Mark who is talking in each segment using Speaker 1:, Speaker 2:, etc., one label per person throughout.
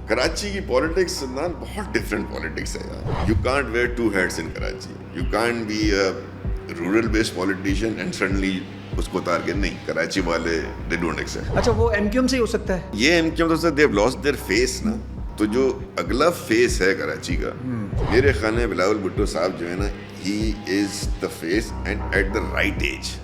Speaker 1: کراچی کی پالیٹکس نا بہت ڈفرینٹ پالیٹکس ہے یار. You can't wear two heads in Karachi. You can't be a rural based politician and suddenly اس کو اتار کے نہیں کراچی والے دے ڈونٹ ایکسپٹ.
Speaker 2: اچھا وہ ایم کیو ایم سے ہی ہو سکتا ہے.
Speaker 1: یہ ایم کیو ایم تو they have lost their face نا. تو جو اگلا فیس ہے کراچی کا میرے خیال میں بلاول بھٹو صاحب جو ہے نا he is the face and at the right age.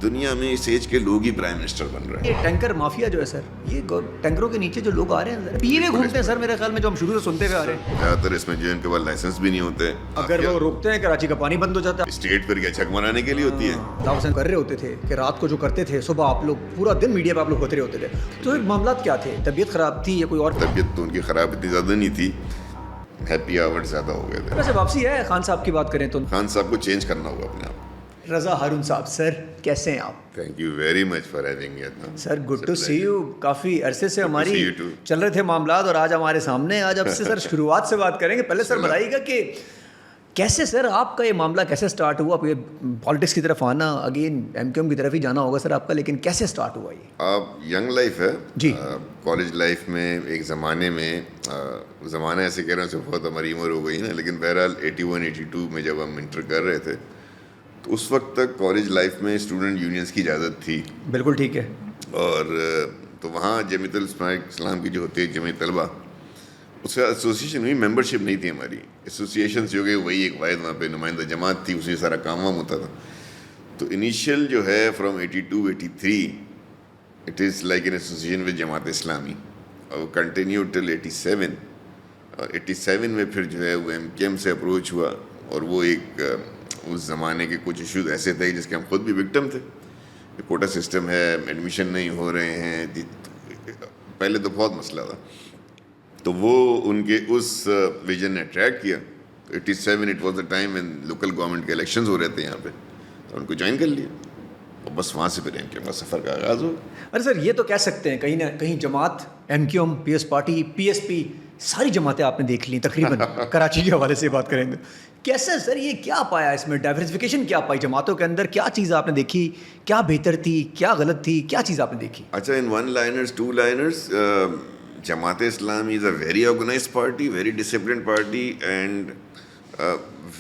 Speaker 1: دنیا میں اس ایج کے لوگ ہی پرائم منسٹر بن رہے ہیں.
Speaker 2: یہ ٹینکر مافیا جو ہے سر, یہ ٹینکروں کے نیچے جو لوگ آ رہے ہیں پیے ہوئے گھومتے ہیں سر, میرے خیال میں جو ہم شروع سے سنتے ہوئے آ رہے ہیں.
Speaker 1: زیادہ تر اس میں جو ان کے پاس لائسنس بھی نہیں ہوتے.
Speaker 2: اگر وہ روکتے ہیں کراچی کا پانی بند ہو جاتا ہے.
Speaker 1: اسٹیٹ پر کیا چھک مرانے کے لیے ہوتی ہے.
Speaker 2: دعوت کر رہے ہوتے تھے کہ رات کو جو کرتے تھے صبح آپ لوگ پورا دن میڈیا پہ آپ لوگ ہوتے رہے ہوتے تھے. تو معاملات کیا تھے؟ طبیعت خراب تھی یا کوئی اور؟
Speaker 1: طبیعت تو ان کی خراب اتنی زیادہ نہیں تھی, ہیپی آور زیادہ ہو گئے تھے.
Speaker 2: ویسے واپسی ہے خان صاحب کی بات کریں تو
Speaker 1: خان صاحب کو چینج کرنا ہوگا اپنے آپ.
Speaker 2: رضا ہارون صاحب سر کیسے ہیں آپ؟
Speaker 1: Thank you very much for having me.
Speaker 2: Sir good to see you. کافی عرصے سے ہماری چل رہے تھے معاملات اور آج ہمارے سامنے. آج آپ سے سر شروعات سے بات کریں گے. پہلے سر بتائیے گا کہ کیسے سر آپ کا یہ معاملہ کیسے اسٹارٹ ہوا؟ یہ پالیٹکس کی طرف آنا, اگین ایم کیو ایم کی طرف ہی جانا ہوگا سر آپ کا, لیکن کیسے اسٹارٹ ہوا یہ؟
Speaker 1: آپ ینگ لائف ہے
Speaker 2: جی.
Speaker 1: کالج لائف میں ایک زمانے میں, زمانہ ایسے کہہ رہے ہیں بہت ہماری عمر ہو گئی نا, لیکن بہرحال 81-82 میں جب ہم انٹر کر رہے تھے تو اس وقت تک کالج لائف میں اسٹوڈنٹ یونینس کی اجازت تھی.
Speaker 2: بالکل ٹھیک ہے.
Speaker 1: اور تو وہاں جمعیت الاسلام کی جو ہوتی ہے جمعیت طلبہ, اس کا ایسوسیشن ہوئی, ممبرشپ نہیں تھی ہماری. ایسوسیشنس جو گئی وہی ایک واحد وہاں پہ نمائندہ جماعت تھی, اسی سارا کام وام ہوتا تھا. تو انیشیل جو ہے from 82-83 it is like an association with Jamaat Islami, اور کنٹینیو ٹل 87. اور 87 میں پھر جو ہے وہ ایم کے ایم سے اپروچ ہوا, اور وہ ایک اس زمانے کے کچھ ایشوز ایسے تھے جس کے ہم خود بھی وکٹم تھے. کوٹا سسٹم ہے, ایڈمیشن نہیں ہو رہے ہیں, پہلے تو بہت مسئلہ تھا. تو وہ ان کے اس ویژن نے اٹریکٹ کیا. 87 it was the time when local government کے الیکشنز ہو رہے تھے یہاں پہ, تو ان کو جوائن کر لیا, اور بس وہاں سے پھر ایم کیو ایم کا سفر کا آغاز ہو.
Speaker 2: ارے سر یہ تو کہہ سکتے ہیں کہیں نہ کہیں جماعت, M Q M, P S party, P S P, ساری جماعتیں آپ نے دیکھ لیں تقریباً. کراچی کے حوالے سے بات کریں گے, کیسے سر یہ کیا پایا اس میں, ڈائیورسفیکیشن کیا پائی جماعتوں کے اندر, کیا چیز آپ نے دیکھی, کیا بہتر تھی, کیا غلط تھی, کیا چیز آپ نے دیکھی؟
Speaker 1: اچھا, in one liners, two liners, Jamaat Islami is a very organize party, very disciplined party, and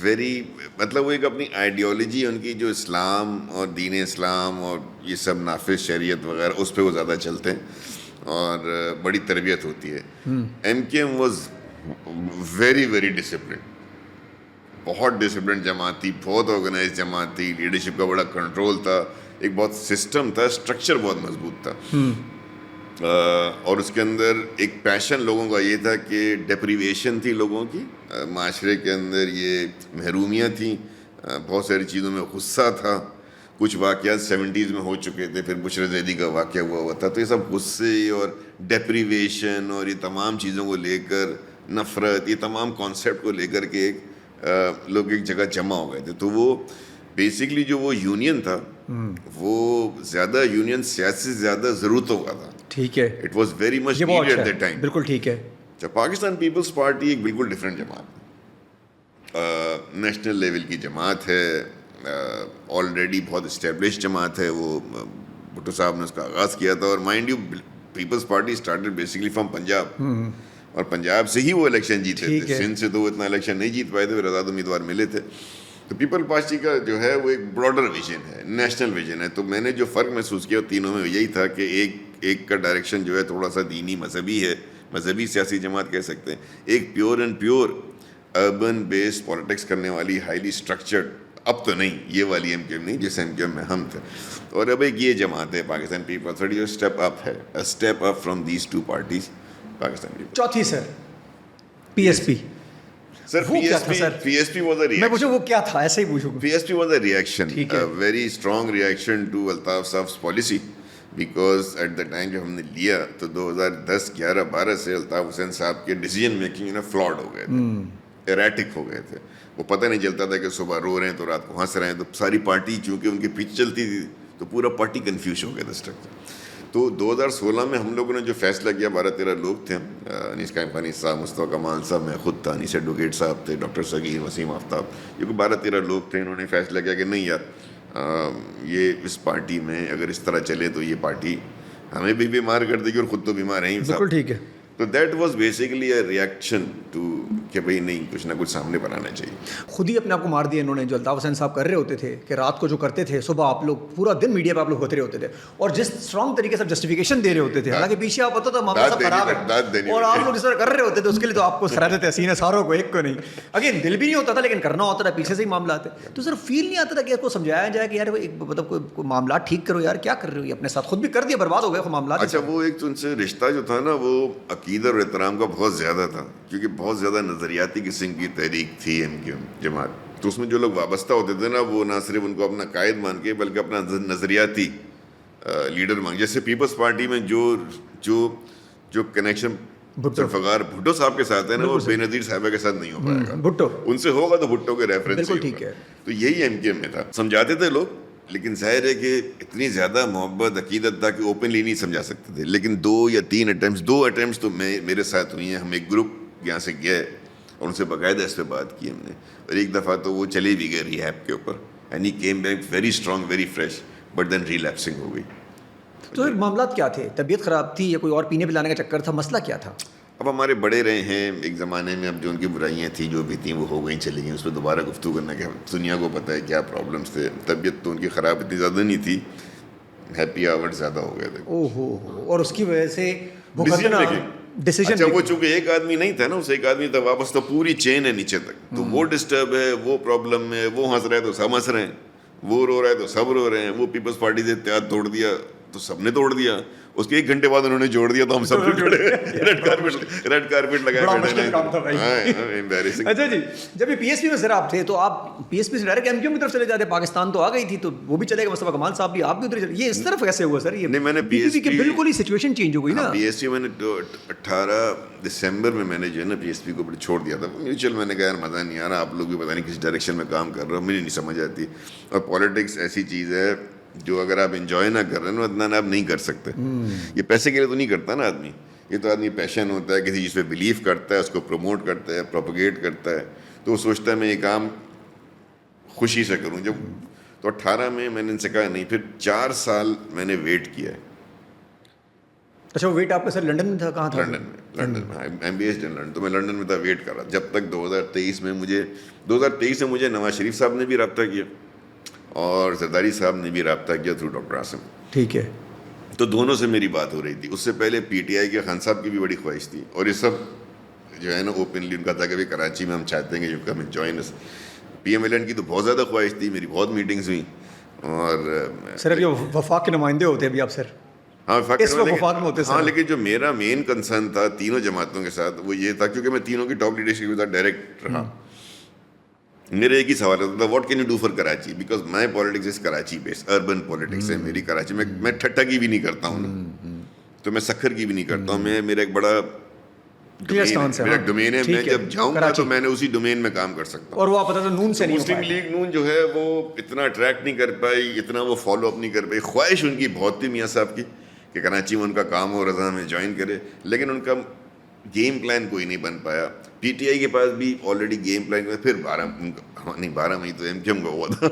Speaker 1: very مطلب وہ ایک اپنی آئیڈیالوجی ان کی جو اسلام اور دین اسلام اور یہ سب نافذ شریعت وغیرہ اس پہ وہ زیادہ چلتے ہیں, اور بڑی تربیت ہوتی ہے. M Q M was very very disciplined, بہت ڈسپلنڈ جماعت تھی, بہت آرگنائز جماعت تھی, لیڈرشپ کا بڑا کنٹرول تھا, ایک بہت سسٹم تھا, اسٹرکچر بہت مضبوط تھا. اور اس کے اندر ایک پیشن لوگوں کا یہ تھا کہ ڈیپریویشن تھی لوگوں کی, معاشرے کے اندر یہ محرومیاں تھیں, بہت ساری چیزوں میں غصہ تھا, کچھ واقعات 70s میں ہو چکے تھے, پھر بشر زیدی کا واقعہ ہوا تھا, تو یہ سب غصے اور ڈیپریویشن اور یہ تمام چیزوں کو لے کر, نفرت, یہ تمام کانسیپٹ کو لے کر کے ایک لوگ ایک جگہ جمع ہو گئے تھے. تو وہ بیسکلی جو وہ یونین تھا وہ زیادہ یونین سیاسی سے زیادہ ضرورتوں کا تھا.
Speaker 2: ٹھیک ہے,
Speaker 1: it was very much needed at that time.
Speaker 2: بالکل ٹھیک ہے.
Speaker 1: پاکستان پیپلز پارٹی ایک بالکل ڈفرینٹ جماعت ہے, نیشنل لیول کی جماعت ہے, آلریڈی بہت اسٹیبلش جماعت ہے. وہ بھٹو صاحب نے اس کا آغاز کیا تھا, اور mind you Peoples Party started basically from Punjab, اور پنجاب سے ہی وہ الیکشن جیتے تھے. سندھ سے تو وہ اتنا الیکشن نہیں جیت پائے تھے, پھر آزاد امیدوار ملے تھے. تو پیپل پارٹی کا جو ہے وہ ایک براڈر ویژن ہے, نیشنل ویژن ہے. تو میں نے جو فرق محسوس کیا تینوں میں یہی تھا کہ ایک کا ڈائریکشن جو ہے تھوڑا سا دینی مذہبی ہے, مذہبی سیاسی جماعت کہہ سکتے ہیں. ایک pure and pure urban based politics کرنے والی, ہائیلی اسٹرکچرڈ, اب تو نہیں یہ والی ایم کیو ایم نہیں جس ایم کیو ایم میں ہم تھے. اور اب ایک یہ جماعت ہے پاکستان پیپلز پارٹی, جو اسٹیپ اپ ہے, step up from these two parties, Pakistan peoples.
Speaker 2: چوتھی sir P S P.
Speaker 1: Sir P S P was a reaction.
Speaker 2: میں پوچھوں وہ کیا تھا, ایسے ہی پوچھوں.
Speaker 1: P S P was a reaction, very strong reaction to Altaf صاحب policy, because at the time جب ہم نے لیا تو 2010, 11, 12 سے الطاف حسین صاحب کے ڈیسیجن میکنگ فلاڈ ہو گئے تھے, ایریٹک ہو گئے تھے. وہ پتہ نہیں چلتا تھا کہ صبح رو رہے ہیں تو رات کو ہنس رہے ہیں. تو ساری پارٹی چونکہ ان کی پیچھے چلتی تھی تو پورا پارٹی کنفیوز ہو گیا تھا اسٹرکچر. تو 2016 میں ہم لوگوں نے جو فیصلہ کیا, 12-13 لوگ تھے, انیس قائم خانی صاحب, مصطفیٰ کمال صاحب, میں خود تھا, انیس ایڈوکیٹ صاحب تھے, ڈاکٹر صغیر, وسیم آفتاب, یہ کوئی 12-13 لوگ تھے. انہوں نے فیصلہ کیا کہ نہیں یار, یہ اس پارٹی میں اگر اس طرح چلے تو یہ پارٹی ہمیں بھی بیمار کر دے گی اور خود تو بیمار ہیں.
Speaker 2: بالکل ٹھیک ہے.
Speaker 1: تو that was basically a reaction to کہ بھائی نہیں کچھ نہ کچھ سامنے بنانا چاہیے.
Speaker 2: خود ہی اپنے آپ کو مار دیا انہوں نے. جو الطاف حسین صاحب کر رہے ہوتے تھے کہ رات کو جو کرتے تھے, صبح آپ لوگ پورا دن میڈیا پہ آپ لوگ ہوتے رہے ہوتے تھے, اور جس اسٹرانگ طریقے سے جسٹیفیکیشن دے رہے ہوتے تھے, حالانکہ پیچھے آپ پتا تھا معاملہ سب خراب ہے, اور آپ لوگ جس طرح کر رہے ہوتے تھے اس کے لیے تو آپ کو خراج تحسین ہے ساروں کو, ایک کو نہیں. اگین دل بھی نہیں ہوتا تھا لیکن کرنا ہوتا تھا, پیچھے سے ہی معاملہ آتے. تو سر فیل نہیں آتا تھا کہ اس کو سمجھایا جائے کہ یار مطلب کوئی معاملات ٹھیک کرو یار, کیا کر رہے ہو اپنے ساتھ, خود بھی کر دیا, برباد ہو گئے معاملات.
Speaker 1: اچھا وہ ایک تو ان سے رشتہ جو تھا نا وہ عقیدہ اور احترام کا بہت زیادہ تھا, کیونکہ بہت زیادہ نظریاتی قسم کی تحریک تھی ایم کیو ایم جماعت. تو اس میں جو لوگ وابستہ ہوتے تھے نا وہ نہ صرف ان کو اپنا قائد مان کے بلکہ اپنا نظریاتی لیڈر مان. جیسے پیپلز پارٹی میں جو کنیکشن ذوالفقار بھٹو صاحب کے ساتھ ہے نا, وہ بے نظیر صاحبہ کے ساتھ نہیں ہو پائے گا.
Speaker 2: بھٹو
Speaker 1: ان سے ہوگا تو بھٹو کے ریفرنس سے
Speaker 2: ٹھیک ہے.
Speaker 1: تو یہی ایم کیو ایم میں تھا. سمجھاتے تھے لوگ, لیکن ظاہر ہے کہ اتنی زیادہ محبت عقیدت تھا کہ اوپنلی نہیں سمجھا سکتے تھے. لیکن 2 یا 3 اٹیمپٹس تو میرے ساتھ ہوئی ہیں. ہم ایک گروپ یہاں سے گئے اور ان سے باقاعدہ اس پہ بات کی ہم نے, اور ایک دفعہ تو وہ چلے بھی گئے ریہیب کے اوپر, and he came back very strong very fresh, but then relapsing ہو گئی.
Speaker 2: تو معاملات کیا تھے, طبیعت خراب تھی یا کوئی اور پینے پلانے کا چکر تھا, مسئلہ کیا تھا؟
Speaker 1: اب ہمارے بڑے رہے ہیں ایک زمانے میں, اب جو ان کی برائیاں تھیں جو بھی تھیں وہ ہو گئیں چلی گئیں, اس پہ دوبارہ گفتگو کرنا کہ دنیا کو پتہ ہے کیا پرابلمس تھے. طبیعت تو ان کی خراب اتنی زیادہ نہیں تھی, ہیپی آور زیادہ ہو گئے تھے.
Speaker 2: او ہو, اور اس کی وجہ سے ڈیسیژن.
Speaker 1: اچھا وہ چونکہ ایک آدمی نہیں تھا نا, اس ایک آدمی تھا واپس, تو پوری چین ہے نیچے تک. تو وہ ڈسٹرب ہے, وہ پرابلم ہے, وہ ہنس رہا ہے تو سب ہنس رہے ہیں, وہ رو رہا ہے تو سب رو رہے ہیں. وہ پیپلز پارٹی سے اتحاد توڑ دیا تو سب نے توڑ دیا. اس کے 1 گھنٹے بعد انہوں نے جوڑ دیا تو ہم سب ریڈ کارپیٹ لگا.
Speaker 2: اچھا جی, جب یہ پی ایس پی میں سر آپ تھے تو آپ پی ایس پی سے ڈائریکٹ ایم کیو کی طرف چلے جاتے, پاکستان تو آ گئی تھی تو وہ بھی چلے گئے, مصطفیٰ کمال صاحب بھی, آپ بھی ادھر. یہ اس طرف کیسے ہوا سر؟ یہ
Speaker 1: نہیں, میں نے
Speaker 2: پی ایس پی کی بالکل ہی سچویشن چینج ہو گئی نا.
Speaker 1: پی ایس پی میں نے 18 دسمبر میں نے جو ہے نا پی ایس پی کو چھوڑ دیا تھا میوچل. میں نے کہا یار مزہ نہیں آ رہا, آپ لوگ بھی پتہ نہیں کس ڈائریکشن میں کام کر رہے ہو, مجھے نہیں سمجھ آتی. اور پالیٹکس ایسی چیز ہے جو اگر آپ انجوائے نہ کر رہے ہیں نا اتنا آپ نہیں کر سکتے. یہ پیسے کے لیے تو نہیں کرتا نا آدمی, یہ تو آدمی پیشن ہوتا ہے, کسی چیز پہ بلیو کرتا ہے, اس کو پروموٹ کرتا ہے, پروپیگیٹ کرتا ہے, تو وہ سوچتا ہے میں یہ کام خوشی سے کروں. جب تو 18 میں نے ان سے کہا نہیں, پھر 4 سال میں نے ویٹ کیا ہے.
Speaker 2: اچھا وہ ویٹ آپ کا سر لنڈن میں تھا؟ کہاں تھا؟
Speaker 1: لنڈن میں. M B S in London. تو میں لنڈن میں تھا, ویٹ کر رہا جب تک 2023 میں مجھے نواز شریف صاحب نے بھی رابطہ کیا اور زرداری صاحب نے بھی رابطہ کیا تھرو ڈاکٹر عاصم.
Speaker 2: ٹھیک ہے.
Speaker 1: تو دونوں سے میری بات ہو رہی تھی. اس سے پہلے پی ٹی آئی کے خان صاحب کی بھی بڑی خواہش تھی, اور یہ سب جو ہے نا اوپنلی ان کا تھا کہ کراچی میں ہم چاہتے ہیں کہ جو ہمیں join. P M L N کی تو بہت زیادہ خواہش تھی, میری بہت میٹنگز ہوئیں. اور
Speaker 2: سر اب یہ وفاق کے نمائندے ہوتے ہیں ابھی آپ سر؟
Speaker 1: ہاں
Speaker 2: وفاق میں ہوتے.
Speaker 1: ہاں, لیکن جو میرا مین کنسرن تھا تینوں جماعتوں کے ساتھ وہ یہ تھا, کیونکہ میں تینوں کی ٹاپ لیڈرشپ کے ساتھ ڈائریکٹ رہا. میرا ایک ہی سوال ہوتا تھا, what can you do for Karachi, because my politics is Karachi based, urban politics ہے میری کراچی میں. میں ٹھٹا کی بھی نہیں کرتا ہوں نا, تو میں سکھر کی بھی نہیں کرتا ہوں. میرا ایک بڑا ڈومین ہے, میں جب جاؤں گا تو میں نے اسی ڈومین میں کام کر سکتا ہوں.
Speaker 2: اور وہ پتا تھا نون سے نہیں,
Speaker 1: مسلم لیگ نون جو ہے وہ اتنا اٹریکٹ نہیں کر پائی, اتنا وہ فالو اپ نہیں کر پائی. خواہش ان کی بہت تھی میاں صاحب کی کہ کراچی میں ان کا کام ہو, رضا میں جوائن کرے, لیکن ان کا گیم پلان کوئی نہیں بن پایا. پی ٹی آئی کے پاس بھی آلریڈی گیم پلان, پھر 12 مئی تو ایم کیو ایم کا ہوا تھا.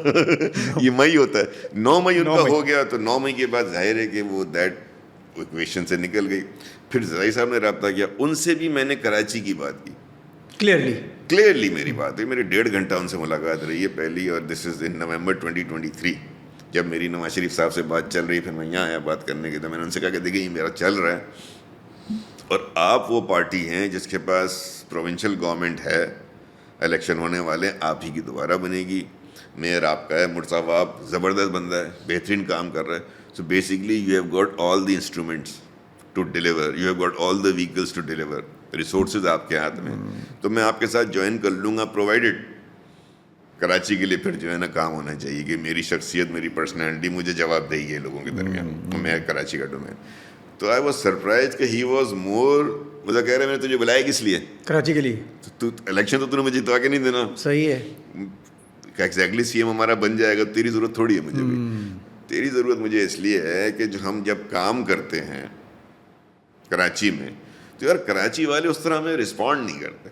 Speaker 1: یہ مئی ہوتا ہے, 9 مئی ان کا ہو گیا. تو 9 مئی کے بعد ظاہر ہے کہ وہ دیٹ ایکویشن سے نکل گئی. پھر زرائی صاحب نے رابطہ کیا, ان سے بھی میں نے کراچی کی بات کی. کلیئرلی میری بات ہے, میری 1.5 گھنٹہ ان سے ملاقات رہی ہے پہلی, اور دس از ان نومبر 2023 جب میری نواز شریف صاحب سے بات چل رہی. پھر میں یہاں آیا بات کرنے کے, تو میں نے ان سے کہا کہ دیکھیں یہ میرا چل رہا ہے, اور آپ وہ پارٹی ہیں جس کے پاس پروونشل گورنمنٹ ہے, الیکشن ہونے والے, آپ ہی کی دوبارہ بنے گی. میئر آپ کا ہے, مرتضیٰ آپ زبردست بندہ ہے, بہترین کام کر رہا ہے. So basically you have got all the instruments to deliver, you have got all the vehicles to deliver, resources آپ کے ہاتھ میں. تو میں آپ کے ساتھ جوائن کر لوں گا, پرووائڈیڈ کراچی کے لیے پھر جو ہے نا کام ہونا چاہیے کہ میری شخصیت, میری پرسنالٹی مجھے جواب دے گی لوگوں کے درمیان, میں کراچی کا ڈومین. تو آئی واز سرپرائز کہ ہی واز مور, مجھے کہہ رہے میں نے تجھے بلایا کس لیے,
Speaker 2: کراچی کے لیے.
Speaker 1: تو الیکشن تو نے مجھے جتوا کے نہیں دینا.
Speaker 2: صحیح ہے,
Speaker 1: ایگزیکٹلی سی ایم ہمارا بن جائے گا, تیری ضرورت تھوڑی ہے مجھے بھی. تیری ضرورت مجھے اس لیے ہے کہ جو ہم جب کام کرتے ہیں کراچی میں, تو یار کراچی والے اس طرح ہمیں رسپونڈ نہیں کرتے.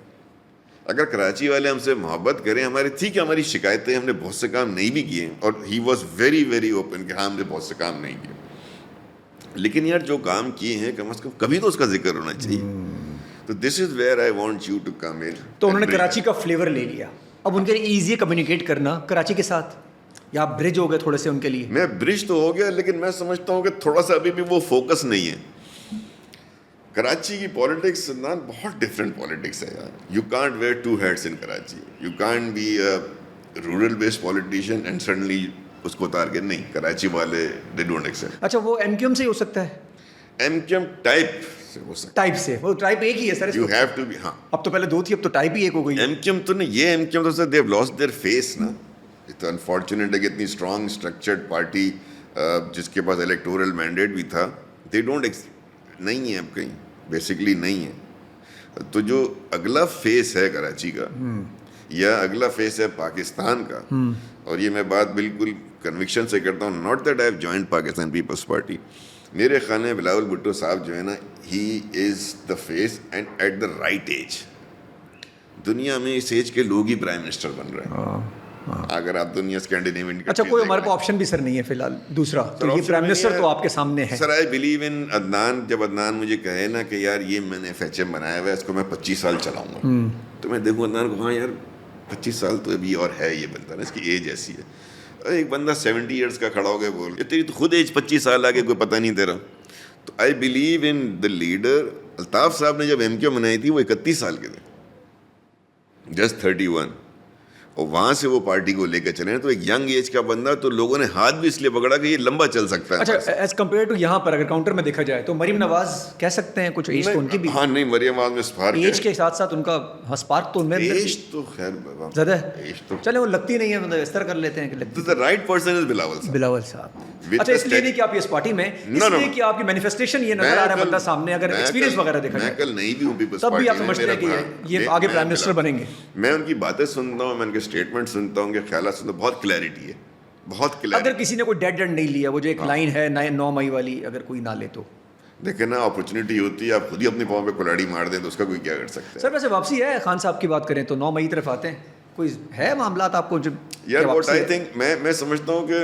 Speaker 1: اگر کراچی والے ہم سے محبت کریں, ہماری ٹھیک ہے ہماری شکایتیں, ہم نے بہت سے کام نہیں بھی کیے, اور he was very very open کہ ہاں ہم نے بہت سے کام نہیں کیے, لیکن یار جو کام کیے ہیں کم از کم کبھی تو اس کا ذکر ہونا چاہیے. تو this is where I want you to come in.
Speaker 2: تو انہوں نے کراچی کا فلیور لے لیا, اب ان کے لیے ایزی ہے کمیونیکیٹ کرنا کراچی کے ساتھ, یا آپ برج ہو گئے تھوڑے سے ان کے لیے؟
Speaker 1: میں برج تو ہو گیا, لیکن میں سمجھتا ہوں کہ تھوڑا سا ابھی بھی وہ فوکس نہیں ہے. کراچی کی پالیٹکس بہت ڈفرینٹ پالیٹکس ہے یار. You can't wear two heads in Karachi. You can't be a rural based politician and suddenly اس کو اتار کے نہیں, کراچی والے دے ڈونٹ ایکسپٹ.
Speaker 2: اچھا وہ ایم کیو ایم سے ہی ہو سکتا ہے؟
Speaker 1: ایم کیو ایم ٹائپ سے ہو سکتا
Speaker 2: ٹائپ سے, وہ ٹائپ ایک ہی ہے سر.
Speaker 1: ہے. یو ہیو ٹو بی, ہاں
Speaker 2: اب تو پہلے دو تھی, اب تو ٹائپ ہی ایک ہو گئی.
Speaker 1: ایم کیو ایم تو نہیں, یہ ایم کیو ایم تو sir they have lost their face نا. تو انفارچونیٹ ہے کہ اتنی اسٹرانگ اسٹرکچرڈ پارٹی جس کے پاس الیکٹورل مینڈیٹ بھی تھا, دے ڈونٹ نہیں ہے اب کہیں, بیسکلی نہیں ہے. تو جو اگلا فیس ہے کراچی کا یا اگلا فیس ہے پاکستان کا, اور یہ میں بات بالکل کنوکشن سے کرتا ہوں, not that I have joined Pakistan peoples party. میرے خیال میں بلاول بھٹو صاحب جو ہے نا, he is the face and at the right age. دنیا میں اس ایج کے لوگ ہی پرائم منسٹر بن رہے ہیں. اگر آپ دنیا اسکینڈینیوین,
Speaker 2: اچھا کوئی ہمارے پاس آپشن بھی سر نہیں ہے فی الحال دوسرا, تو یہ پرائم منسٹر تو آپ کے سامنے ہے.
Speaker 1: سر آئی بلیو ان عدنان. جب عدنان مجھے کہے نا کہ یار یہ میں نے ایف ایچ ایم بنایا ہوا ہے, اس کو میں 25 سال چلاؤں گا, تو میں دیکھوں عدنان کو, ہاں یار 25 سال تو ابھی اور ہے, یہ بنتا نا, اس کی ایج ایسی ہے. ایک بندہ 70 ایئرس کا کھڑا ہو گیا بول, تیری تو خود ایج 25 سال آگے کوئی پتہ نہیں تیرا. تو I believe in the leader. Altaf صاحب نے جب ایم کیو بنائی تھی وہ 31 سال کے تھے, جسٹ 31, اور وہاں سے وہ پارٹی کو لے کے چلے. تو ایک ینگ ایج کا بندہ, تو لوگوں نے ہاتھ بھی اس لیے پکڑا کہ یہ لمبا چل سکتا ہے.
Speaker 2: اچھا ایز کمپیئر ٹو یہاں پر اگر کاؤنٹر میں دیکھا جائے تو مریم نواز کہہ سکتے ہیں کچھ ایج تو ان کی بھی,
Speaker 1: ہاں نہیں, مریم نواز میں اسپارک
Speaker 2: ایج کے ساتھ ساتھ ان کا اسپارک تو ان میں
Speaker 1: ایج تو خیر
Speaker 2: زیادہ ہے. چلے وہ لگتی نہیں ہے, مطلب اس طرح کر لیتے ہیں کہ لگتی.
Speaker 1: the right person is Bilawal صاحب.
Speaker 2: بلاول صاحب. اچھا اس لیے نہیں کہ آپ اس پارٹی میں, اس لیے کہ آپ کی مینیفیسٹیشن یہ نظر آ رہا ہے بندہ سامنے, اگر ایکسپیرینس وغیرہ دیکھا جائے.
Speaker 1: میں کل نہیں بھی ہوں پیپلز
Speaker 2: تب بھی
Speaker 1: پارٹی
Speaker 2: آپ سمجھتے ہیں کہ یہ آگے پرائم منسٹر بنیں گے.
Speaker 1: میں ان کی باتیں سنتا ہوں, میں ان کے اسٹیٹمنٹ سنتا ہوں, ان کے خیالات سنتا ہوں, بہت کلیئرٹی ہے, بہت کلیئرٹی.
Speaker 2: اگر کسی نے کوئی ڈیڈ اینڈ نہیں لیا, وہ جو ایک لائن ہے 9 مئی والی, اگر کوئی نہ لے تو
Speaker 1: دیکھیں نا, اپرچونیٹی ہوتی ہے, آپ خود ہی اپنے پاؤں پہ کلاڑی مار دیں تو اس کا کوئی کیا کر سکتا ہے.
Speaker 2: سر ویسے واپسی ہے, خان صاحب کی بات کریں تو 9 مئی طرف آتے ہیں, کوئی ہے معاملات آپ کو جو
Speaker 1: یار واٹ آئی تھنک, میں سمجھتا ہوں کہ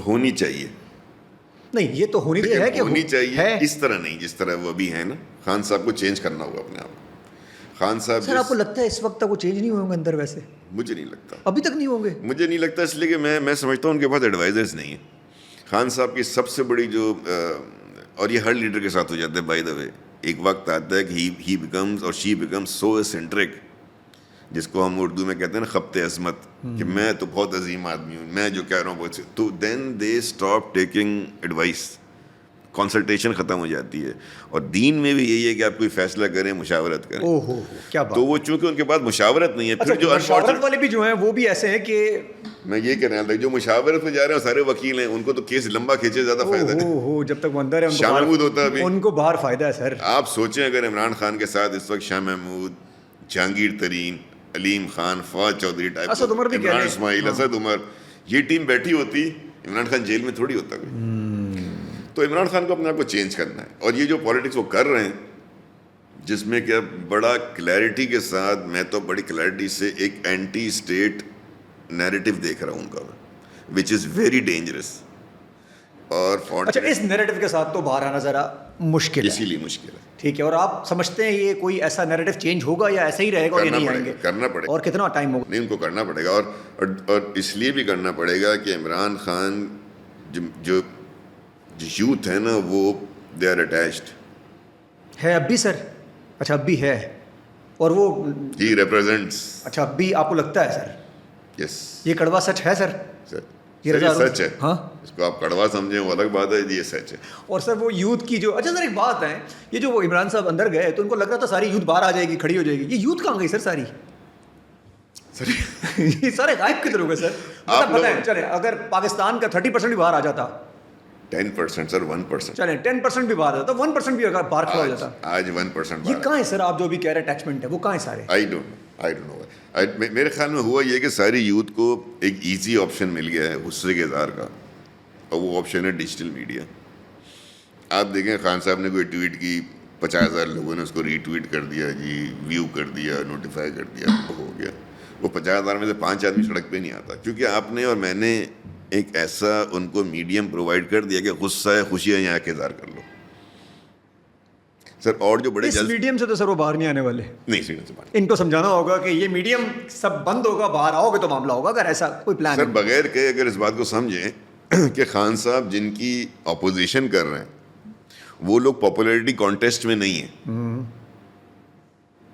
Speaker 1: ہونی چاہیے.
Speaker 2: نہیں یہ تو ہونی ہے کہ
Speaker 1: ہونی چاہیے, اس طرح نہیں جس طرح وہ ابھی ہے نا. خان صاحب کو چینج کرنا ہوگا اپنے آپ. خان صاحب
Speaker 2: سر آپ کو لگتا ہے اس وقت تک وہ چینج نہیں ہوں گے اندر؟ ویسے
Speaker 1: مجھے نہیں لگتا,
Speaker 2: ابھی تک نہیں ہوں گے.
Speaker 1: مجھے نہیں لگتا, اس لیے کہ میں سمجھتا ہوں ان کے پاس ایڈوائزرز نہیں ہیں. خان صاحب کی سب سے بڑی جو, اور یہ ہر لیڈر کے ساتھ ہو جاتا ہے بائی دا وے, ایک وقت آتا ہے کہ ہی بیکمز اور شی بیکمز سو اسینٹرک, جس کو ہم اردو میں کہتے ہیں نا خبت عظمت, کہ میں تو بہت عظیم آدمی ہوں, میں جو کہہ رہا ہوں بہت, تو then they stop taking advice, consultation ختم ہو جاتی ہے. اور دین میں بھی یہی ہے کہ آپ کوئی فیصلہ کریں, مشاورت کریں.
Speaker 2: کیا بات.
Speaker 1: تو وہ چونکہ ان کے پاس مشاورت نہیں ہے, پھر جو
Speaker 2: مشاورت والے بھی جو ہیں وہ بھی ایسے ہیں کہ
Speaker 1: میں یہ کہہ رہا تھا, جو مشاورت میں جا رہے ہیں سارے وکیل ہیں, ان کو تو کیس لمبا کھینچے زیادہ فائدہ ہے.
Speaker 2: جب تک وہ اندر ہے
Speaker 1: شاہ محمود ہوتا ہے,
Speaker 2: ان کو باہر فائدہ ہے سر.
Speaker 1: آپ سوچیں اگر عمران خان کے ساتھ اس وقت شاہ محمود, جہانگیر ترین, علیم خان, فواد چودھری ٹائپ,
Speaker 2: اسد عمر بھی,
Speaker 1: عمران اسماعیل, اسد عمر, یہ ٹیم بیٹھی ہوتی, عمران خان جیل میں تھوڑی ہوتا کوئی. تو عمران خان کو اپنے آپ کو چینج کرنا ہے. اور یہ جو پالیٹکس وہ کر رہے ہیں, جس میں کہ بڑا کلیئرٹی کے ساتھ, میں تو بڑی کلیئرٹی سے ایک اینٹی اسٹیٹ نیریٹو دیکھ رہا ہوں ان کا, وچ از ویری ڈینجرس. اور
Speaker 2: اچھا اس نیریٹو کے ساتھ تو باہر آنا ذرا مشکل ہے,
Speaker 1: اسی لیے مشکل ہے.
Speaker 2: ٹھیک ہے, اور آپ سمجھتے ہیں یہ کوئی ایسا نیریٹو چینج ہوگا یا ایسا ہی رہے گا, یا نہیں آئیں گے؟
Speaker 1: کرنا پڑے گا.
Speaker 2: اور کتنا ٹائم ہوگا؟
Speaker 1: نہیں, ان کو کرنا پڑے گا, اور اس لیے بھی کرنا پڑے گا کہ عمران خان جو یوتھ ہے نا, وہ دے آر اٹیچڈ
Speaker 2: ہے اب بھی سر. اچھا اب بھی ہے, اور وہ
Speaker 1: ہی ریپرزینٹس.
Speaker 2: اچھا اب بھی آپ کو لگتا ہے سر؟
Speaker 1: یس,
Speaker 2: یہ کڑوا سچ ہے سر.
Speaker 1: یہ سچ ہے.
Speaker 2: ہاں,
Speaker 1: اس کو آپ کڑوا سمجھیں وہ الگ بات ہے, یہ سچ ہے.
Speaker 2: اور سر وہ یوتھ کی جو, اچھا سر ایک بات ہے, یہ جو وہ عمران صاحب اندر گئے تو ان کو لگ رہا تھا ساری یوتھ باہر آ جائے گی, کھڑی ہو جائے گی. یہ یوتھ کہاں گئی سر ساری؟ یہ سارے غائب کدھر ہو گئے سر؟ بتائیں, چلیں اگر پاکستان کا 30% بھی باہر آ جاتا,
Speaker 1: 10% سر, 1%,
Speaker 2: چلیں 10% بھی باہر آ جاتا, 1% بھی اگر باہر کھڑا ہو جاتا,
Speaker 1: آج 1%.
Speaker 2: یہ کہاں ہے سر؟ آپ جو بھی کہہ رہے ہیں اٹیچمنٹ ہے, وہ کہاں ہے سارے؟
Speaker 1: I don't know. میرے خیال میں ہوا یہ کہ ساری یوتھ کو ایک ایزی آپشن مل گیا ہے غصے کے اظہار کا, اور وہ آپشن ہے ڈیجیٹل میڈیا. آپ دیکھیں خان صاحب نے کوئی ٹویٹ کی, 50,000 لوگوں نے اس کو ری ٹویٹ کر دیا, جی ویو کر دیا, نوٹیفائی کر دیا, ہو گیا. وہ 50,000 میں سے 5 آدمی سڑک پہ نہیں آتا, کیونکہ آپ نے اور میں نے ایک ایسا ان کو میڈیم پرووائڈ کر دیا کہ غصہ ہے خوشیاں یہاں کے اظہار کر لو. سر اور جو بڑے
Speaker 2: اس میڈیم سے تو سر وہ باہر نہیں آنے والے.
Speaker 1: نہیں سیڑھیوں سے باہر.
Speaker 2: ان کو سمجھانا ہوگا کہ یہ میڈیم سب بند ہوگا, باہر آؤ گے تو معاملہ ہوگا, اگر ایسا کوئی پلان ہے.
Speaker 1: سر بغیر کہ اگر اس بات کو سمجھیں کہ خان صاحب جن کی اپوزیشن کر رہے ہیں وہ لوگ پاپولیرٹی کانٹیسٹ میں نہیں ہیں.